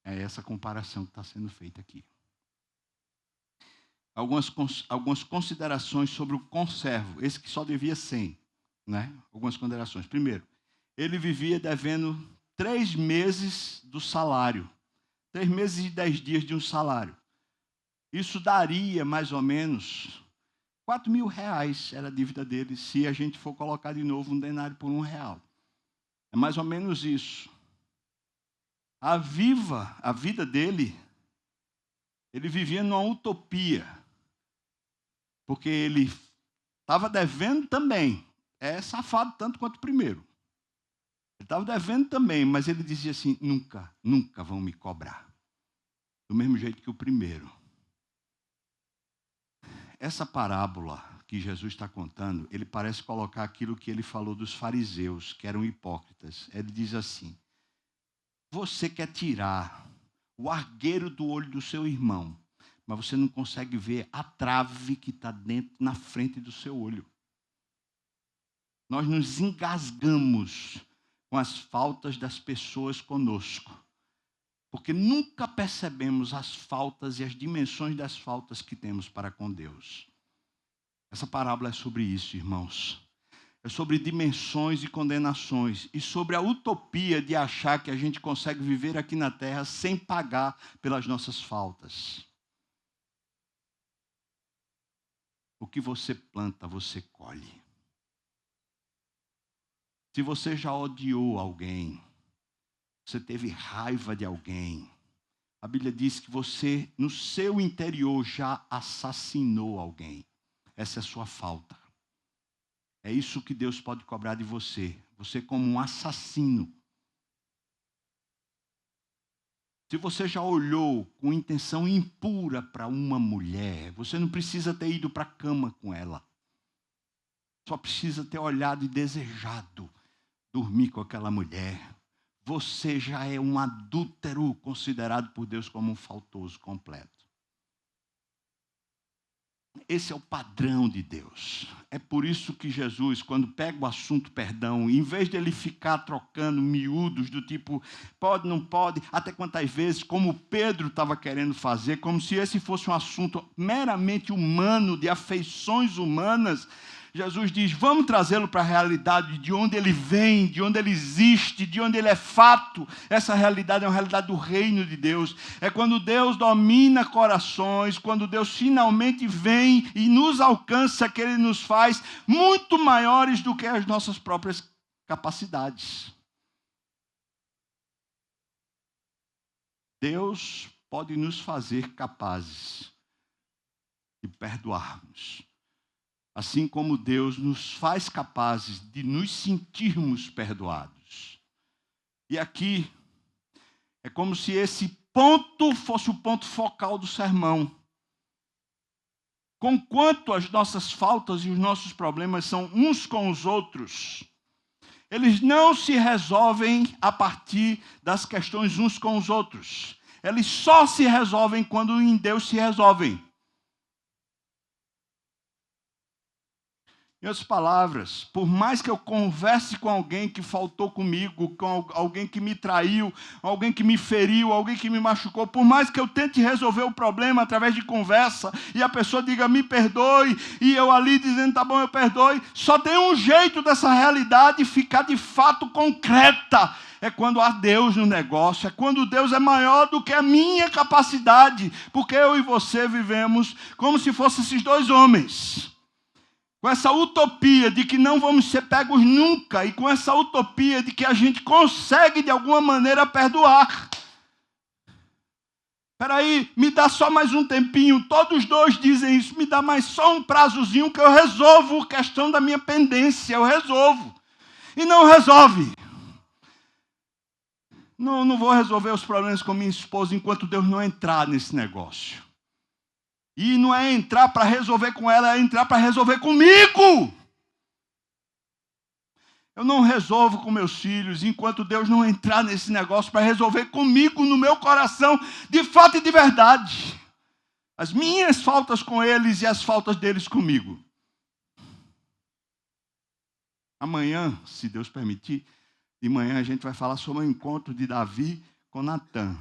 É essa comparação que está sendo feita aqui. algumas considerações sobre o conservo, esse que só devia 100, né? Algumas considerações. Primeiro, ele vivia devendo 3 meses do salário, 3 meses e 10 dias de um salário. Isso daria mais ou menos R$ 4.000 era a dívida dele, se a gente for colocar de novo um denário por R$ 1. É mais ou menos isso. A vida dele, ele vivia numa utopia, porque ele estava devendo também. É safado tanto quanto o primeiro. Ele estava devendo também, mas ele dizia assim: nunca, nunca vão me cobrar. Do mesmo jeito que o primeiro. Essa parábola que Jesus está contando, ele parece colocar aquilo que ele falou dos fariseus, que eram hipócritas. Ele diz assim: você quer tirar o argueiro do olho do seu irmão, mas você não consegue ver a trave que está na frente do seu olho. Nós nos engasgamos com as faltas das pessoas conosco, porque nunca percebemos as faltas e as dimensões das faltas que temos para com Deus. Essa parábola é sobre isso, irmãos. É sobre dimensões e condenações, e sobre a utopia de achar que a gente consegue viver aqui na terra sem pagar pelas nossas faltas. O que você planta, você colhe. Se você já odiou alguém, você teve raiva de alguém, a Bíblia diz que você, no seu interior, já assassinou alguém. Essa é a sua falta. É isso que Deus pode cobrar de você. Você como um assassino. Se você já olhou com intenção impura para uma mulher, você não precisa ter ido para a cama com ela. Só precisa ter olhado e desejado dormir com aquela mulher. Você já é um adúltero considerado por Deus como um faltoso completo. Esse é o padrão de Deus. É por isso que Jesus, quando pega o assunto perdão, em vez de ele ficar trocando miúdos do tipo, pode, não pode, até quantas vezes, como Pedro estava querendo fazer, como se esse fosse um assunto meramente humano, de afeições humanas, Jesus diz, vamos trazê-lo para a realidade de onde ele vem, de onde ele existe, de onde ele é fato. Essa realidade é uma realidade do reino de Deus. É quando Deus domina corações, quando Deus finalmente vem e nos alcança, que ele nos faz muito maiores do que as nossas próprias capacidades. Deus pode nos fazer capazes de perdoarmos. Assim como Deus nos faz capazes de nos sentirmos perdoados. E aqui, é como se esse ponto fosse o ponto focal do sermão. Conquanto as nossas faltas e os nossos problemas são uns com os outros, eles não se resolvem a partir das questões uns com os outros. Eles só se resolvem quando em Deus se resolvem. Em outras palavras, por mais que eu converse com alguém que faltou comigo, com alguém que me traiu, alguém que me feriu, alguém que me machucou, por mais que eu tente resolver o problema através de conversa, e a pessoa diga, me perdoe, e eu ali dizendo, tá bom, eu perdoe, só tem um jeito dessa realidade ficar de fato concreta. É quando há Deus no negócio, é quando Deus é maior do que a minha capacidade, porque eu e você vivemos como se fossem esses dois homens. Com essa utopia de que não vamos ser pegos nunca, e com essa utopia de que a gente consegue de alguma maneira perdoar. Espera aí, me dá só mais um tempinho, todos os dois dizem isso, me dá mais só um prazozinho que eu resolvo a questão da minha pendência, eu resolvo. E não resolve. Não vou resolver os problemas com minha esposa enquanto Deus não entrar nesse negócio. E não é entrar para resolver com ela, é entrar para resolver comigo. Eu não resolvo com meus filhos enquanto Deus não entrar nesse negócio para resolver comigo, no meu coração, de fato e de verdade. As minhas faltas com eles e as faltas deles comigo. Amanhã, se Deus permitir, de manhã a gente vai falar sobre o encontro de Davi com Natã.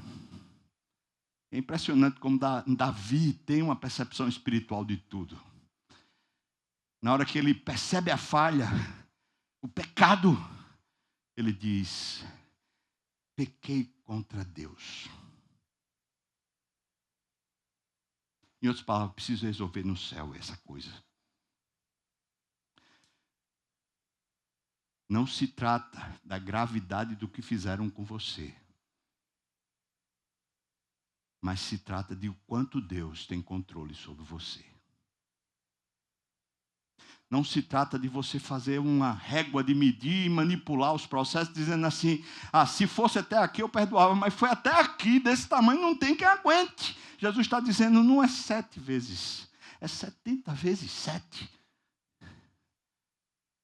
É impressionante como Davi tem uma percepção espiritual de tudo. Na hora que ele percebe a falha, o pecado, ele diz: pequei contra Deus. Em outras palavras, preciso resolver no céu essa coisa. Não se trata da gravidade do que fizeram com você, mas se trata de o quanto Deus tem controle sobre você. Não se trata de você fazer uma régua de medir e manipular os processos, dizendo assim: se fosse até aqui eu perdoava, mas foi até aqui, desse tamanho, não tem quem aguente. Jesus está dizendo, não é 7 vezes, é 70 vezes 7.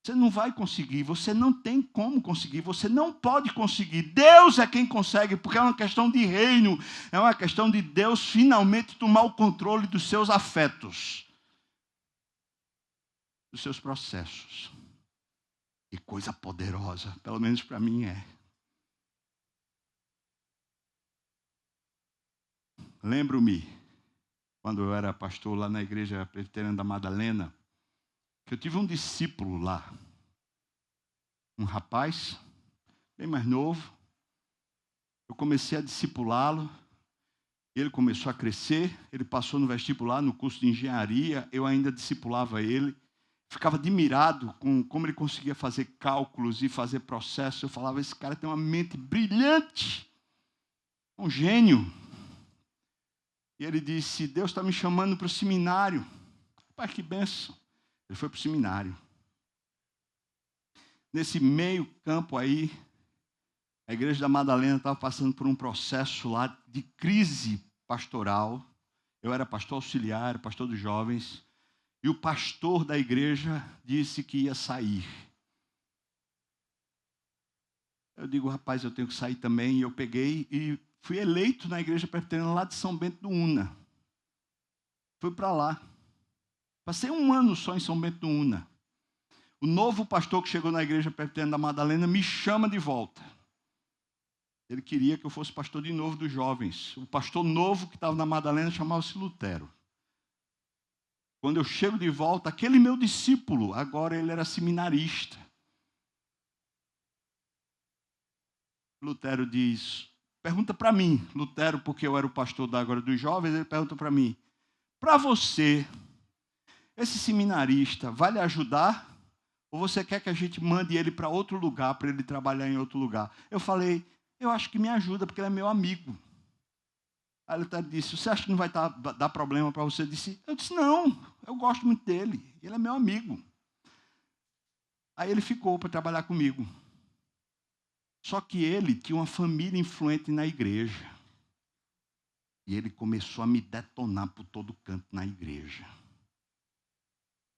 Você não vai conseguir, você não tem como conseguir, você não pode conseguir. Deus é quem consegue, porque é uma questão de reino, é uma questão de Deus finalmente tomar o controle dos seus afetos, dos seus processos. Que coisa poderosa, pelo menos para mim é. Lembro-me, quando eu era pastor lá na igreja presbiteriana da Madalena, que eu tive um discípulo lá, um rapaz, bem mais novo. Eu comecei a discipulá-lo, ele começou a crescer, ele passou no vestibular, no curso de engenharia, eu ainda discipulava ele. Ficava admirado com como ele conseguia fazer cálculos e fazer processos. Eu falava, esse cara tem uma mente brilhante, um gênio. E ele disse, Deus está me chamando para o seminário. Pai, que bênção. Ele foi para o seminário. Nesse meio campo aí, a igreja da Madalena estava passando por um processo lá de crise pastoral. Eu era pastor auxiliar, era pastor dos jovens. E o pastor da igreja disse que ia sair. Eu digo, rapaz, eu tenho que sair também. E eu peguei e fui eleito na igreja presbiteriana lá de São Bento do Una. Fui para lá. Passei 1 ano só em São Bento do Una. O novo pastor que chegou na igreja presbiteriana da Madalena me chama de volta. Ele queria que eu fosse pastor de novo dos jovens. O pastor novo que estava na Madalena chamava-se Lutero. Quando eu chego de volta, aquele meu discípulo, agora ele era seminarista. Lutero diz, pergunta para mim, Lutero, porque eu era o pastor da agora dos jovens, ele pergunta para mim, para você, esse seminarista vai lhe ajudar? Ou você quer que a gente mande ele para outro lugar, para ele trabalhar em outro lugar? Eu falei, eu acho que me ajuda, porque ele é meu amigo. Aí Lutero disse, você acha que não vai dar problema para você? Eu disse, não, eu gosto muito dele, ele é meu amigo. Aí ele ficou para trabalhar comigo. Só que ele tinha uma família influente na igreja. E ele começou a me detonar por todo canto na igreja.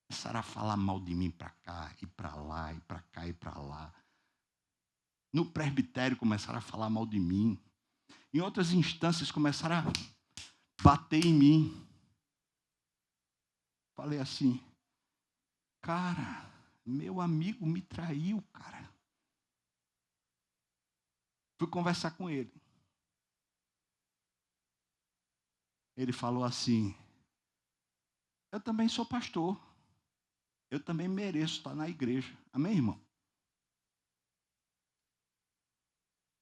Começaram a falar mal de mim para cá, e para lá, e para cá, e para lá. No presbitério começaram a falar mal de mim. Em outras instâncias começaram a bater em mim. Falei assim, cara, meu amigo me traiu, cara. Fui conversar com ele. Ele falou assim, eu também sou pastor. Eu também mereço estar na igreja. Amém, irmão?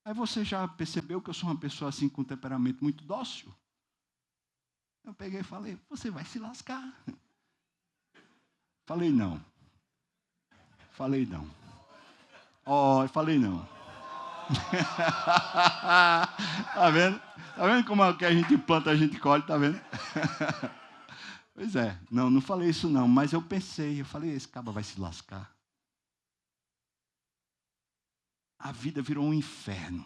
Aí você já percebeu que eu sou uma pessoa assim com temperamento muito dócil? Eu peguei e falei, você vai se lascar. Falei não. Falei não. Falei não. Tá vendo? Tá vendo como é que a gente planta, a gente colhe, tá vendo? Pois é, não falei isso não, mas eu falei, esse cara vai se lascar. A vida virou um inferno.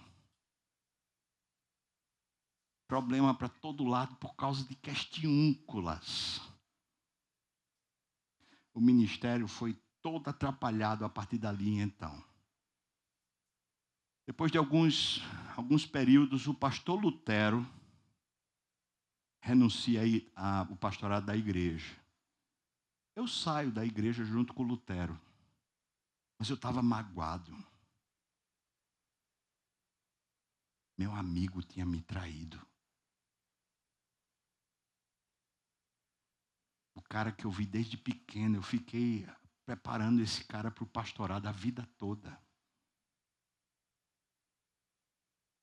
Problema para todo lado por causa de questiúnculas. O ministério foi todo atrapalhado a partir dali, então. Depois de alguns períodos, o pastor Lutero renuncia ao pastorado da igreja. Eu saio da igreja junto com o Lutero, mas eu estava magoado. Meu amigo tinha me traído. cara que eu vi desde pequeno. Eu fiquei preparando esse cara para o pastorado a vida toda.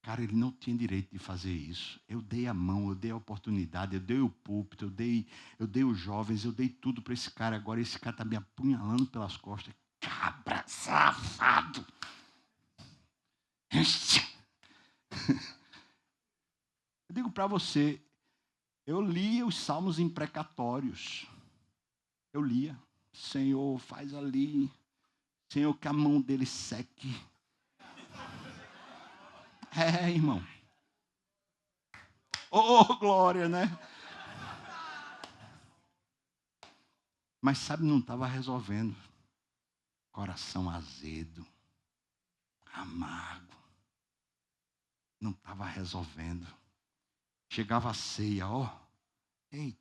Cara, ele não tinha direito de fazer isso. Eu dei a mão, eu dei a oportunidade, eu dei o púlpito, eu dei os jovens, eu dei tudo para esse cara. Agora esse cara está me apunhalando pelas costas. Cabra safado! Eu digo para você, eu lia os salmos imprecatórios. Eu lia. Senhor, faz ali. Senhor, que a mão dele seque. Irmão. Oh, glória, né? Mas sabe, não estava resolvendo. Coração azedo, amargo. Não estava resolvendo. Chegava a ceia, eita.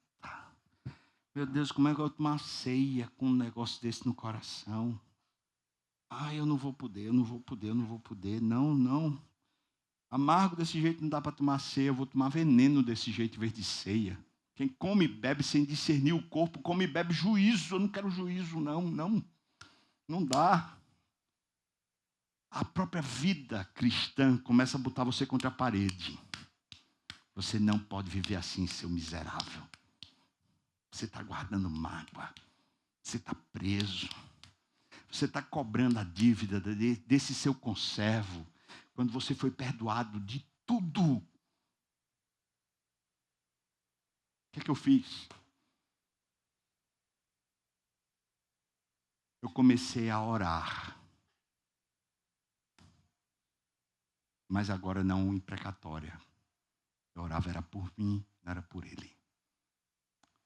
Meu Deus, como é que eu vou tomar ceia com um negócio desse no coração? Eu não vou poder. Não. Amargo desse jeito não dá para tomar ceia. Eu vou tomar veneno desse jeito em vez de ceia. Quem come e bebe sem discernir o corpo, come e bebe juízo. Eu não quero juízo, não. Não dá. A própria vida cristã começa a botar você contra a parede. Você não pode viver assim, seu miserável. Você está guardando mágoa. Você está preso. Você está cobrando a dívida desse seu conservo. Quando você foi perdoado de tudo. O que é que eu fiz? Eu comecei a orar. Mas agora não imprecatória. Eu orava era por mim, não era por ele.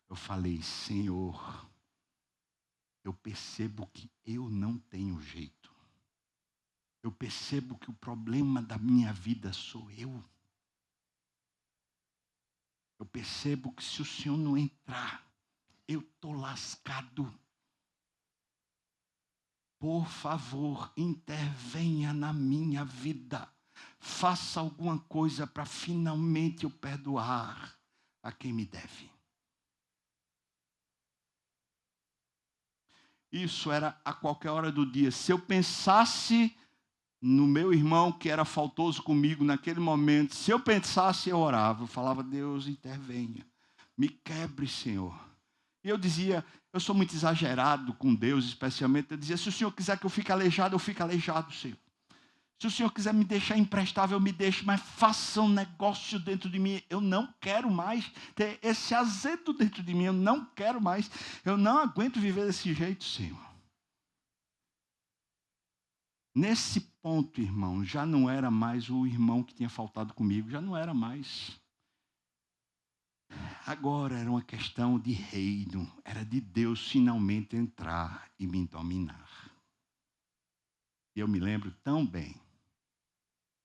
Eu falei, Senhor, eu percebo que eu não tenho jeito. Eu percebo que o problema da minha vida sou eu. Eu percebo que se o Senhor não entrar, eu estou lascado. Por favor, intervenha na minha vida. Faça alguma coisa para finalmente eu perdoar a quem me deve. Isso era a qualquer hora do dia. Se eu pensasse no meu irmão que era faltoso comigo naquele momento, se eu pensasse, eu orava. Eu falava, Deus, intervenha. Me quebre, Senhor. E eu dizia, eu sou muito exagerado com Deus, especialmente. Eu dizia, se o Senhor quiser que eu fique aleijado, eu fico aleijado, Senhor. Se o Senhor quiser me deixar imprestável, me deixe, mas faça um negócio dentro de mim. Eu não quero mais ter esse azedo dentro de mim. Eu não quero mais. Eu não aguento viver desse jeito, Senhor. Nesse ponto, irmão, já não era mais o irmão que tinha faltado comigo. Já não era mais. Agora era uma questão de reino. Era de Deus finalmente entrar e me dominar. E eu me lembro tão bem.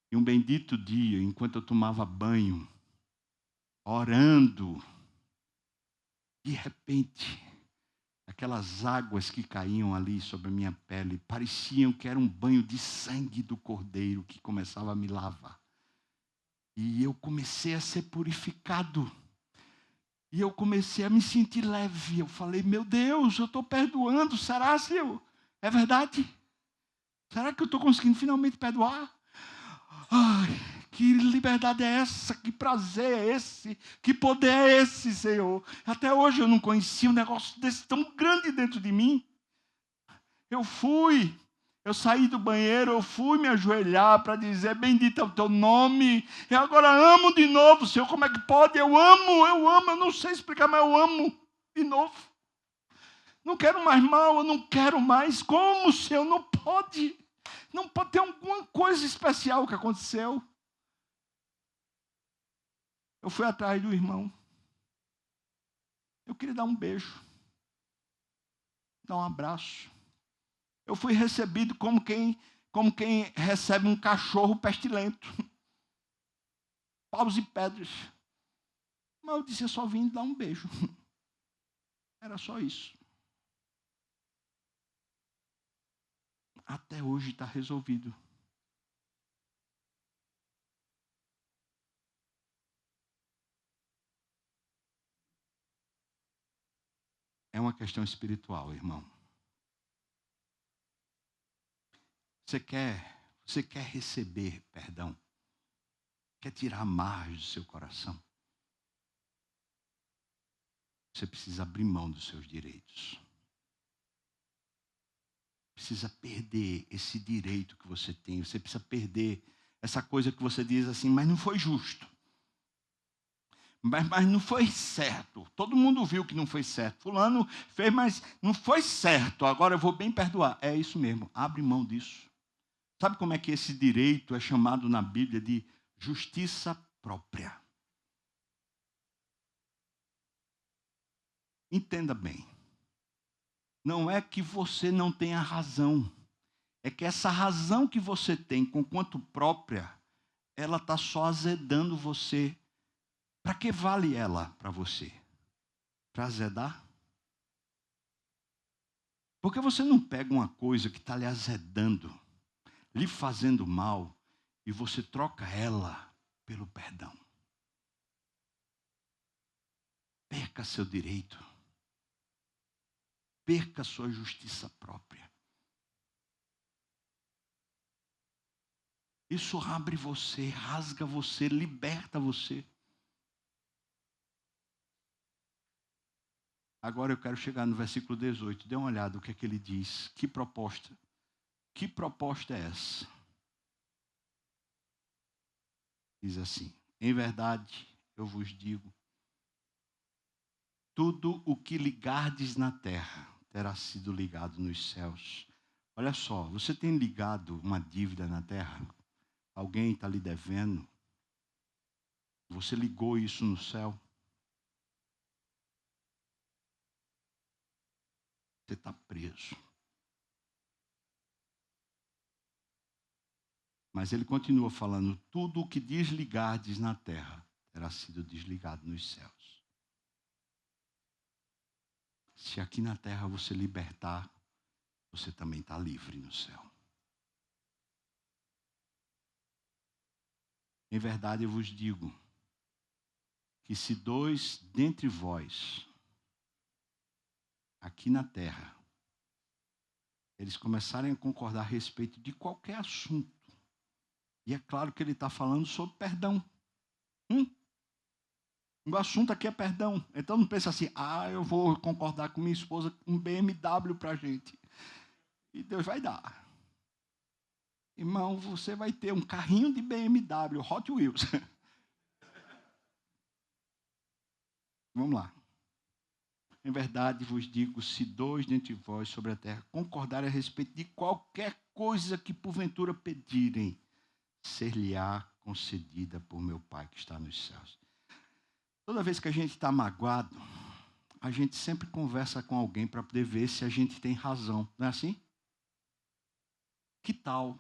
E um bendito dia, enquanto eu tomava banho, orando, de repente, aquelas águas que caíam ali sobre a minha pele pareciam que era um banho de sangue do Cordeiro que começava a me lavar. E eu comecei a ser purificado. E eu comecei a me sentir leve. Eu falei, meu Deus, eu estou perdoando. Será, Senhor? É verdade? Será que eu estou conseguindo finalmente perdoar? Ai, que liberdade é essa? Que prazer é esse? Que poder é esse, Senhor? Até hoje eu não conhecia um negócio desse tão grande dentro de mim. Eu saí do banheiro, eu fui me ajoelhar para dizer, bendito é o teu nome. Eu agora amo de novo, Senhor, como é que pode? Eu amo, eu não sei explicar, mas eu amo de novo. Não quero mais mal, eu não quero mais. Como, Senhor? Não pode. Não pode ter alguma coisa especial que aconteceu. Eu fui atrás do irmão. Eu queria dar um beijo. Dar um abraço. Eu fui recebido como quem recebe um cachorro pestilento. Paus e pedras. Mas eu disse, eu só vim dar um beijo. Era só isso. Até hoje está resolvido. é uma questão espiritual, irmão. Você quer receber perdão? Quer tirar amarras do seu coração? Você precisa abrir mão dos seus direitos. Precisa perder esse direito que você tem. Você precisa perder essa coisa que você diz assim, mas não foi justo. Mas não foi certo. Todo mundo viu que não foi certo. Fulano fez, mas não foi certo. Agora eu vou bem perdoar. É isso mesmo. Abre mão disso. Sabe como é que esse direito é chamado na Bíblia de justiça própria? Entenda bem. Não é que você não tenha razão. É que essa razão que você tem, conquanto própria, ela está só azedando você. Para que vale ela para você? Para azedar? Porque você não pega uma coisa que está lhe azedando, lhe fazendo mal, e você troca ela pelo perdão. Perca seu direito. Perca sua justiça própria. Isso abre você, rasga você, liberta você. Agora eu quero chegar no versículo 18. Dê uma olhada o que é que ele diz. Que proposta? Que proposta é essa? Diz assim: em verdade, eu vos digo, tudo o que ligardes na terra terá sido ligado nos céus. Olha só, você tem ligado uma dívida na terra? Alguém está lhe devendo? Você ligou isso no céu? Você está preso. Mas ele continua falando, tudo o que desligardes na terra terá sido desligado nos céus. Se aqui na terra você libertar, você também está livre no céu. Em verdade eu vos digo, que se dois dentre vós, aqui na terra, eles começarem a concordar a respeito de qualquer assunto, e é claro que ele está falando sobre perdão. O assunto aqui é perdão. Então não pensa assim, eu vou concordar com minha esposa um BMW para a gente. E Deus vai dar. Irmão, você vai ter um carrinho de BMW, Hot Wheels. Vamos lá. Em verdade vos digo, se dois dentre vós sobre a terra concordarem a respeito de qualquer coisa que porventura pedirem, ser-lhe-á concedida por meu Pai que está nos céus. Toda vez que a gente está magoado, a gente sempre conversa com alguém para poder ver se a gente tem razão. Não é assim? Que tal,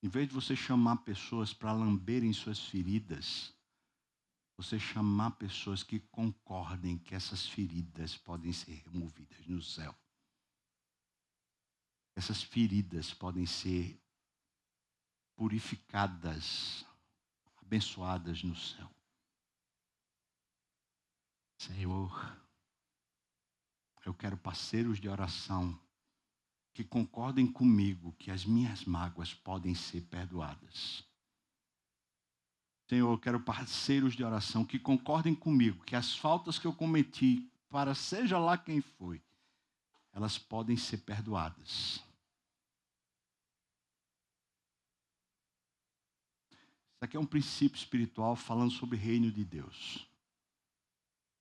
em vez de você chamar pessoas para lamberem suas feridas, você chamar pessoas que concordem que essas feridas podem ser removidas no céu? Essas feridas podem ser purificadas, abençoadas no céu. Senhor, eu quero parceiros de oração que concordem comigo que as minhas mágoas podem ser perdoadas. Senhor, eu quero parceiros de oração que concordem comigo que as faltas que eu cometi, para seja lá quem foi, elas podem ser perdoadas. Isso aqui é um princípio espiritual falando sobre o reino de Deus.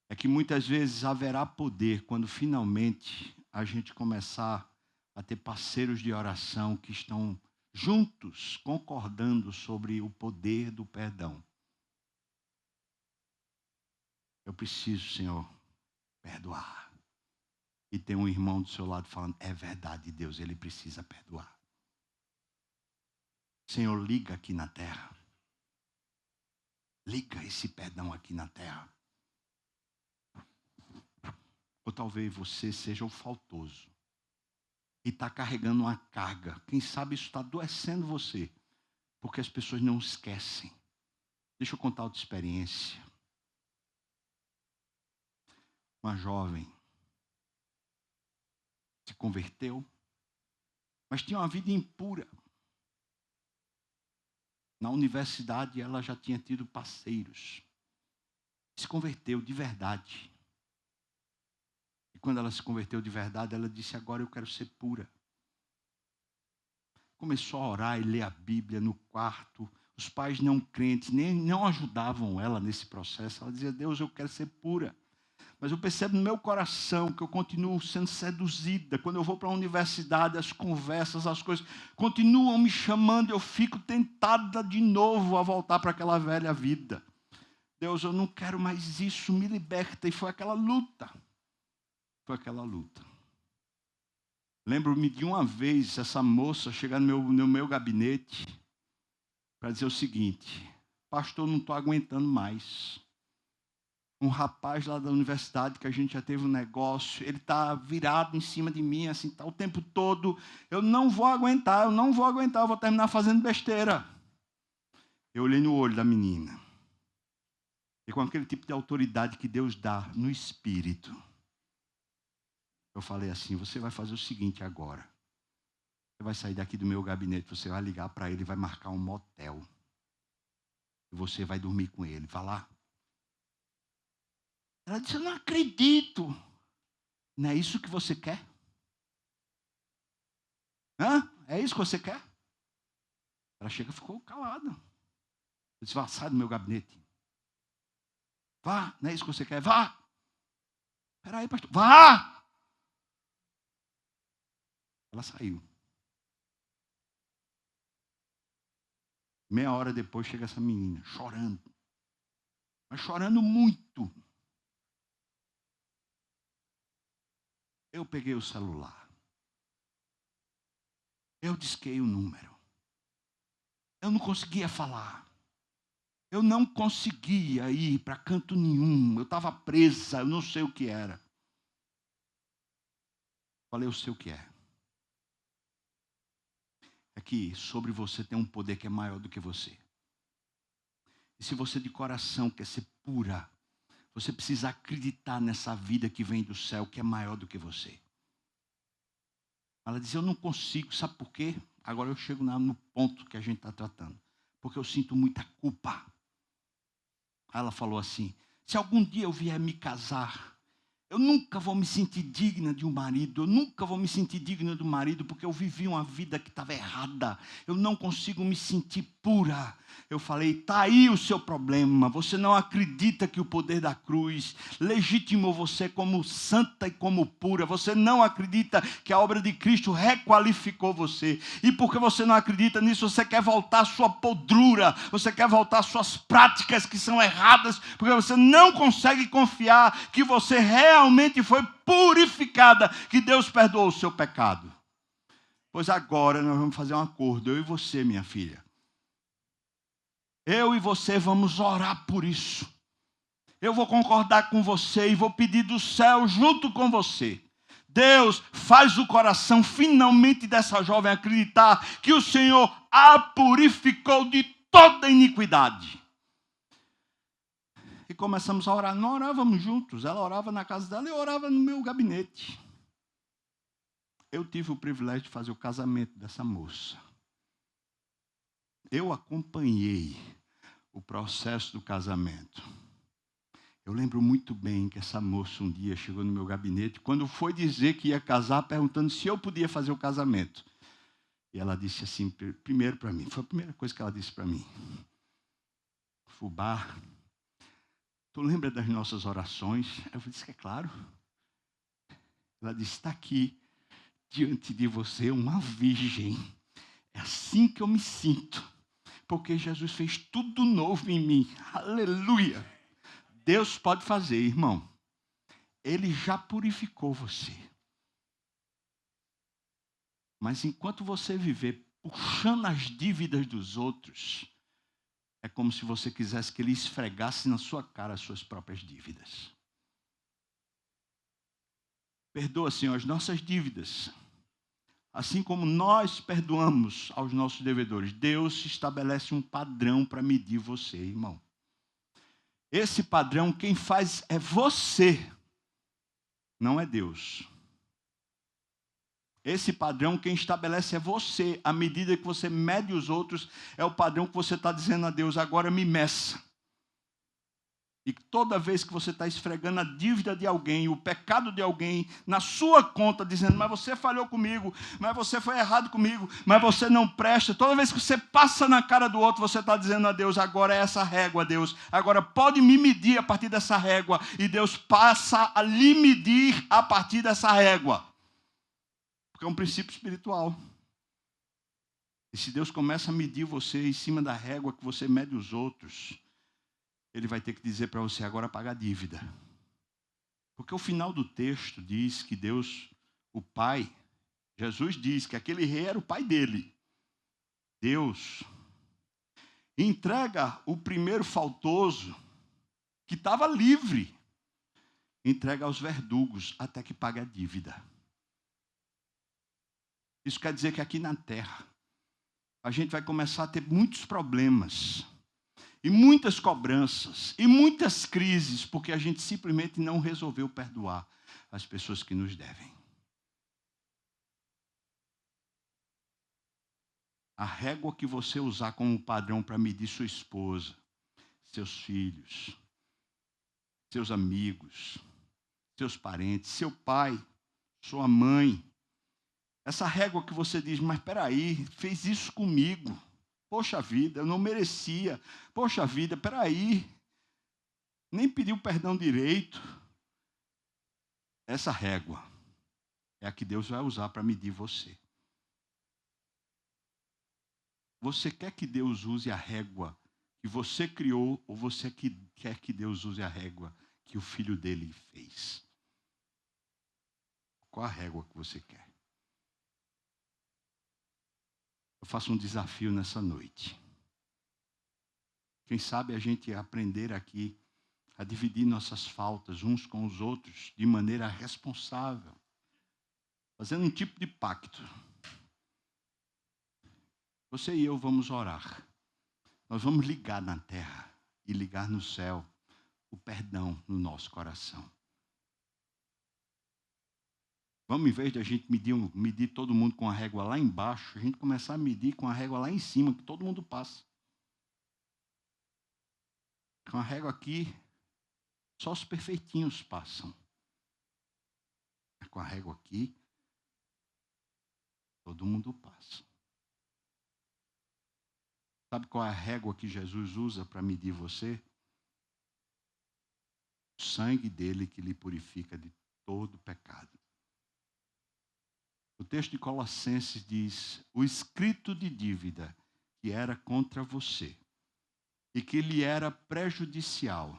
É que muitas vezes haverá poder quando finalmente a gente começar a ter parceiros de oração que estão juntos, concordando sobre o poder do perdão. Eu preciso, Senhor, perdoar. E tem um irmão do seu lado falando, é verdade, Deus, ele precisa perdoar. Senhor, liga aqui na terra. Liga esse perdão aqui na terra. Ou talvez você seja o faltoso. E está carregando uma carga. Quem sabe isso está adoecendo você. Porque as pessoas não esquecem. Deixa eu contar outra experiência. Uma jovem se converteu, mas tinha uma vida impura. Na universidade ela já tinha tido parceiros. Se converteu de verdade. E quando ela se converteu de verdade, ela disse: agora eu quero ser pura. Começou a orar e ler a Bíblia no quarto. Os pais não crentes não ajudavam ela nesse processo. Ela dizia: Deus, eu quero ser pura. Mas eu percebo no meu coração que eu continuo sendo seduzida. Quando eu vou para a universidade, as conversas, as coisas continuam me chamando. Eu fico tentada de novo a voltar para aquela velha vida. Deus, eu não quero mais isso, me liberta. E foi aquela luta. Foi aquela luta. Lembro-me de uma vez, essa moça chegar no meu gabinete para dizer o seguinte: pastor, não estou aguentando mais. Um rapaz lá da universidade, que a gente já teve um negócio, ele está virado em cima de mim, assim, tá o tempo todo. Eu não vou aguentar, eu vou terminar fazendo besteira. Eu olhei no olho da menina. E com aquele tipo de autoridade que Deus dá no espírito, eu falei assim: você vai fazer o seguinte agora. Você vai sair daqui do meu gabinete, você vai ligar para ele, vai marcar um motel. E você vai dormir com ele. Vai lá. Ela disse: eu não acredito. Não é isso que você quer? Hã? É isso que você quer? Ela chega e ficou calada. Eu disse: vá, sai do meu gabinete. Vá, não é isso que você quer? Vá. Espera aí, pastor. Vá. Ela saiu. Meia hora depois chega essa menina, chorando. Mas chorando muito. Eu peguei o celular. Eu disquei o número. Eu não conseguia falar. Eu não conseguia ir para canto nenhum. Eu estava presa, eu não sei o que era. Falei: eu sei o que é. É que sobre você tem um poder que é maior do que você. E se você de coração quer ser pura, você precisa acreditar nessa vida que vem do céu, que é maior do que você. Ela dizia: eu não consigo, sabe por quê? Agora eu chego no ponto que a gente está tratando. Porque eu sinto muita culpa. Aí ela falou assim: se algum dia eu vier me casar, eu nunca vou me sentir digna de um marido. Eu nunca vou me sentir digna do marido porque eu vivi uma vida que estava errada. Eu não consigo me sentir pura. Eu falei: está aí o seu problema. Você não acredita que o poder da cruz legitimou você como santa e como pura. Você não acredita que a obra de Cristo requalificou você. E porque você não acredita nisso, você quer voltar à sua podrura. Você quer voltar às suas práticas que são erradas. Porque você não consegue confiar que você realmente foi purificada, que Deus perdoou o seu pecado. Pois agora nós vamos fazer um acordo, eu e você, minha filha. Eu e você vamos orar por isso. Eu vou concordar com você e vou pedir do céu junto com você. Deus, faz o coração finalmente dessa jovem acreditar que o Senhor a purificou de toda iniquidade. E começamos a orar. Não orávamos juntos. Ela orava na casa dela e eu orava no meu gabinete. Eu tive o privilégio de fazer o casamento dessa moça. Eu acompanhei o processo do casamento. Eu lembro muito bem que essa moça um dia chegou no meu gabinete, quando foi dizer que ia casar, perguntando se eu podia fazer o casamento. E ela disse assim, primeiro para mim, foi a primeira coisa que ela disse para mim: Fubá, tu lembra das nossas orações? Eu disse que é claro. Ela disse: está aqui diante de você uma virgem. É assim que eu me sinto. Porque Jesus fez tudo novo em mim. Aleluia. Deus pode fazer, irmão. Ele já purificou você. Mas enquanto você viver puxando as dívidas dos outros, é como se você quisesse que ele esfregasse na sua cara as suas próprias dívidas. Perdoa, Senhor, as nossas dívidas. Assim como nós perdoamos aos nossos devedores, Deus estabelece um padrão para medir você, irmão. Esse padrão, quem faz é você, não é Deus. Esse padrão, quem estabelece é você. À medida que você mede os outros, é o padrão que você está dizendo a Deus, agora me meça. E toda vez que você está esfregando a dívida de alguém, o pecado de alguém, na sua conta, dizendo, mas você falhou comigo, mas você foi errado comigo, mas você não presta. Toda vez que você passa na cara do outro, você está dizendo a Deus, agora é essa régua, Deus. Agora pode me medir a partir dessa régua. E Deus passa a lhe medir a partir dessa régua. Porque é um princípio espiritual. E se Deus começa a medir você em cima da régua que você mede os outros, Ele vai ter que dizer para você, agora paga a dívida. Porque o final do texto diz que Deus, o Pai, Jesus diz que aquele rei era o pai dele. Deus entrega o primeiro faltoso, que estava livre, entrega aos verdugos até que pague a dívida. Isso quer dizer que aqui na terra, a gente vai começar a ter muitos problemas, e muitas cobranças, e muitas crises, porque a gente simplesmente não resolveu perdoar as pessoas que nos devem. A régua que você usar como padrão para medir sua esposa, seus filhos, seus amigos, seus parentes, seu pai, sua mãe. Essa régua que você diz, mas espera aí, fez isso comigo. Poxa vida, eu não merecia. Poxa vida, espera aí. Nem pediu perdão direito. Essa régua é a que Deus vai usar para medir você. Você quer que Deus use a régua que você criou ou você quer que Deus use a régua que o filho dele fez? Qual a régua que você quer? Eu faço um desafio nessa noite. Quem sabe a gente aprender aqui a dividir nossas faltas uns com os outros de maneira responsável, fazendo um tipo de pacto. Você e eu vamos orar. Nós vamos ligar na terra e ligar no céu o perdão no nosso coração. Vamos, em vez de a gente medir todo mundo com a régua lá embaixo, a gente começar a medir com a régua lá em cima, que todo mundo passa. Com a régua aqui, só os perfeitinhos passam. Com a régua aqui, todo mundo passa. Sabe qual é a régua que Jesus usa para medir você? O sangue dele que lhe purifica de todo pecado. O texto de Colossenses diz, o escrito de dívida que era contra você e que lhe era prejudicial,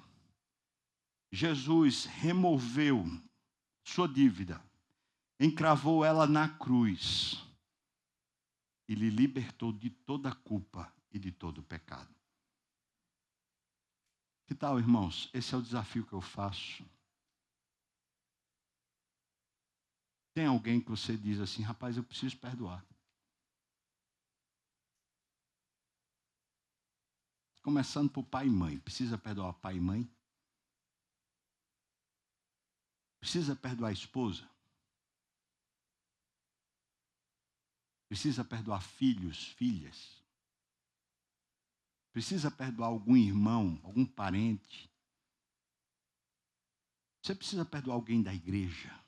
Jesus removeu sua dívida, encravou ela na cruz e lhe libertou de toda a culpa e de todo o pecado. Que tal, irmãos? Esse é o desafio que eu faço. Tem alguém que você diz assim, rapaz, eu preciso perdoar. Começando por pai e mãe. Precisa perdoar pai e mãe? Precisa perdoar a esposa? Precisa perdoar filhos, filhas? Precisa perdoar algum irmão, algum parente? Você precisa perdoar alguém da igreja?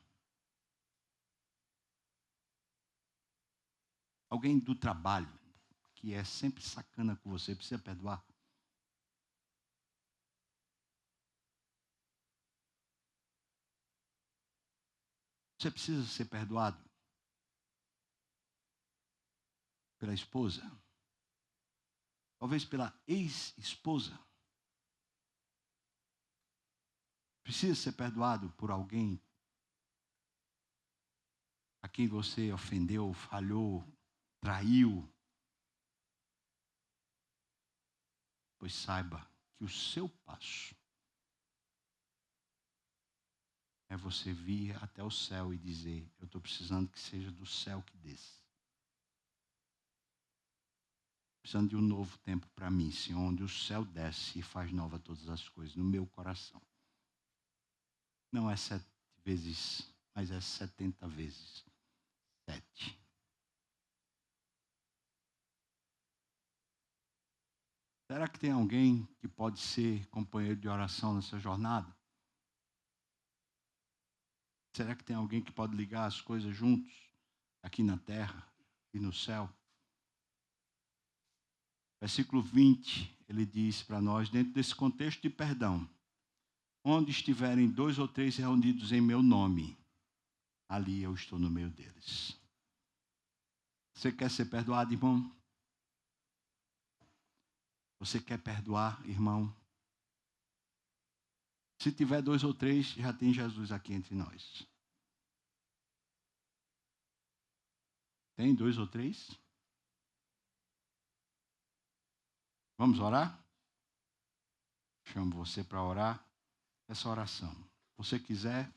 Alguém do trabalho, que é sempre sacana com você, precisa perdoar? Você precisa ser perdoado pela esposa? Talvez pela ex-esposa? Precisa ser perdoado por alguém a quem você ofendeu, falhou, traiu? Pois saiba que o seu passo é você vir até o céu e dizer, eu estou precisando que seja do céu que desça. Precisando de um novo tempo para mim, Senhor, onde o céu desce e faz nova todas as coisas no meu coração. Não é 7 vezes, mas é 70 vezes. 7. Será que tem alguém que pode ser companheiro de oração nessa jornada? Será que tem alguém que pode ligar as coisas juntos, aqui na terra e no céu? Versículo 20, ele diz para nós, dentro desse contexto de perdão: onde estiverem 2 ou 3 reunidos em meu nome, ali eu estou no meio deles. Você quer ser perdoado, irmão? Você quer perdoar, irmão? Se tiver 2 ou 3, já tem Jesus aqui entre nós. Tem 2 ou 3? Vamos orar? Chamo você para orar essa oração. Se quiser,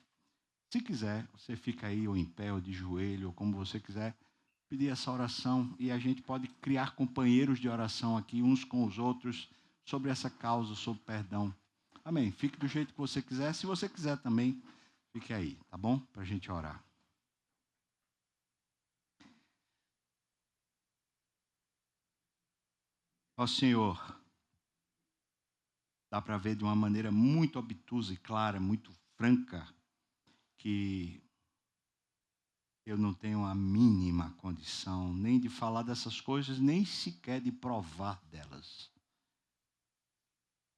você fica aí ou em pé ou de joelho, ou como você quiser, pedir essa oração e a gente pode criar companheiros de oração aqui, uns com os outros, sobre essa causa, sobre perdão. Amém. Fique do jeito que você quiser. Se você quiser também, fique aí, tá bom? Para a gente orar. Ó Senhor, dá para ver de uma maneira muito obtusa e clara, muito franca, que eu não tenho a mínima condição nem de falar dessas coisas, nem sequer de provar delas.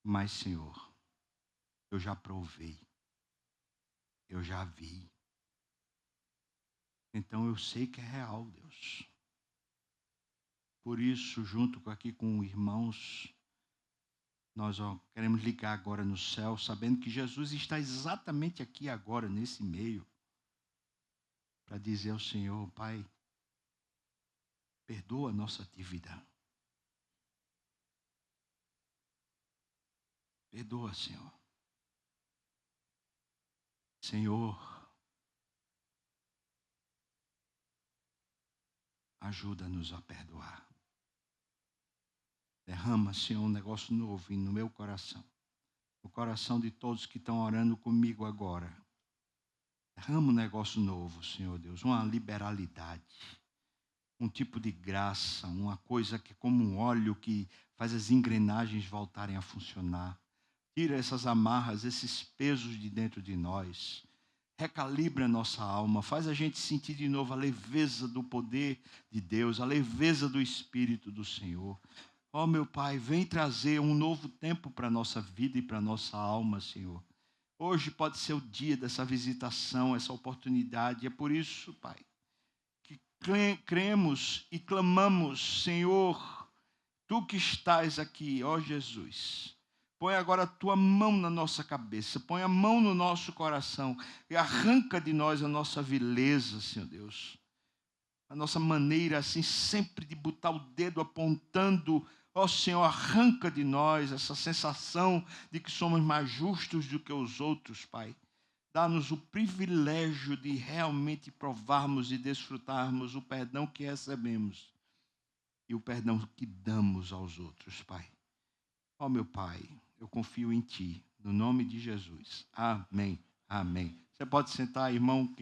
Mas, Senhor, eu já provei, eu já vi. Então eu sei que é real, Deus. Por isso, junto aqui com irmãos, nós queremos ligar agora no céu, sabendo que Jesus está exatamente aqui agora, nesse meio, para dizer ao Senhor: Pai, perdoa a nossa dívida. Perdoa, Senhor. Senhor, ajuda-nos a perdoar. Derrama, Senhor, um negócio novo no meu coração, no coração de todos que estão orando comigo agora. Derrama um negócio novo, Senhor Deus, uma liberalidade, um tipo de graça, uma coisa que é como um óleo que faz as engrenagens voltarem a funcionar. Tira essas amarras, esses pesos de dentro de nós. Recalibra a nossa alma, faz a gente sentir de novo a leveza do poder de Deus, a leveza do Espírito do Senhor. Ó meu Pai, vem trazer um novo tempo para a nossa vida e para a nossa alma, Senhor. Hoje pode ser o dia dessa visitação, essa oportunidade. É por isso, Pai, que cremos e clamamos: Senhor, Tu que estás aqui, ó Jesus, põe agora a Tua mão na nossa cabeça, põe a mão no nosso coração e arranca de nós a nossa vileza, Senhor Deus. A nossa maneira, assim, sempre de botar o dedo apontando. Ó Senhor, arranca de nós essa sensação de que somos mais justos do que os outros, Pai. Dá-nos o privilégio de realmente provarmos e desfrutarmos o perdão que recebemos e o perdão que damos aos outros, Pai. Ó meu Pai, eu confio em Ti, no nome de Jesus. Amém. Amém. Você pode sentar, irmão.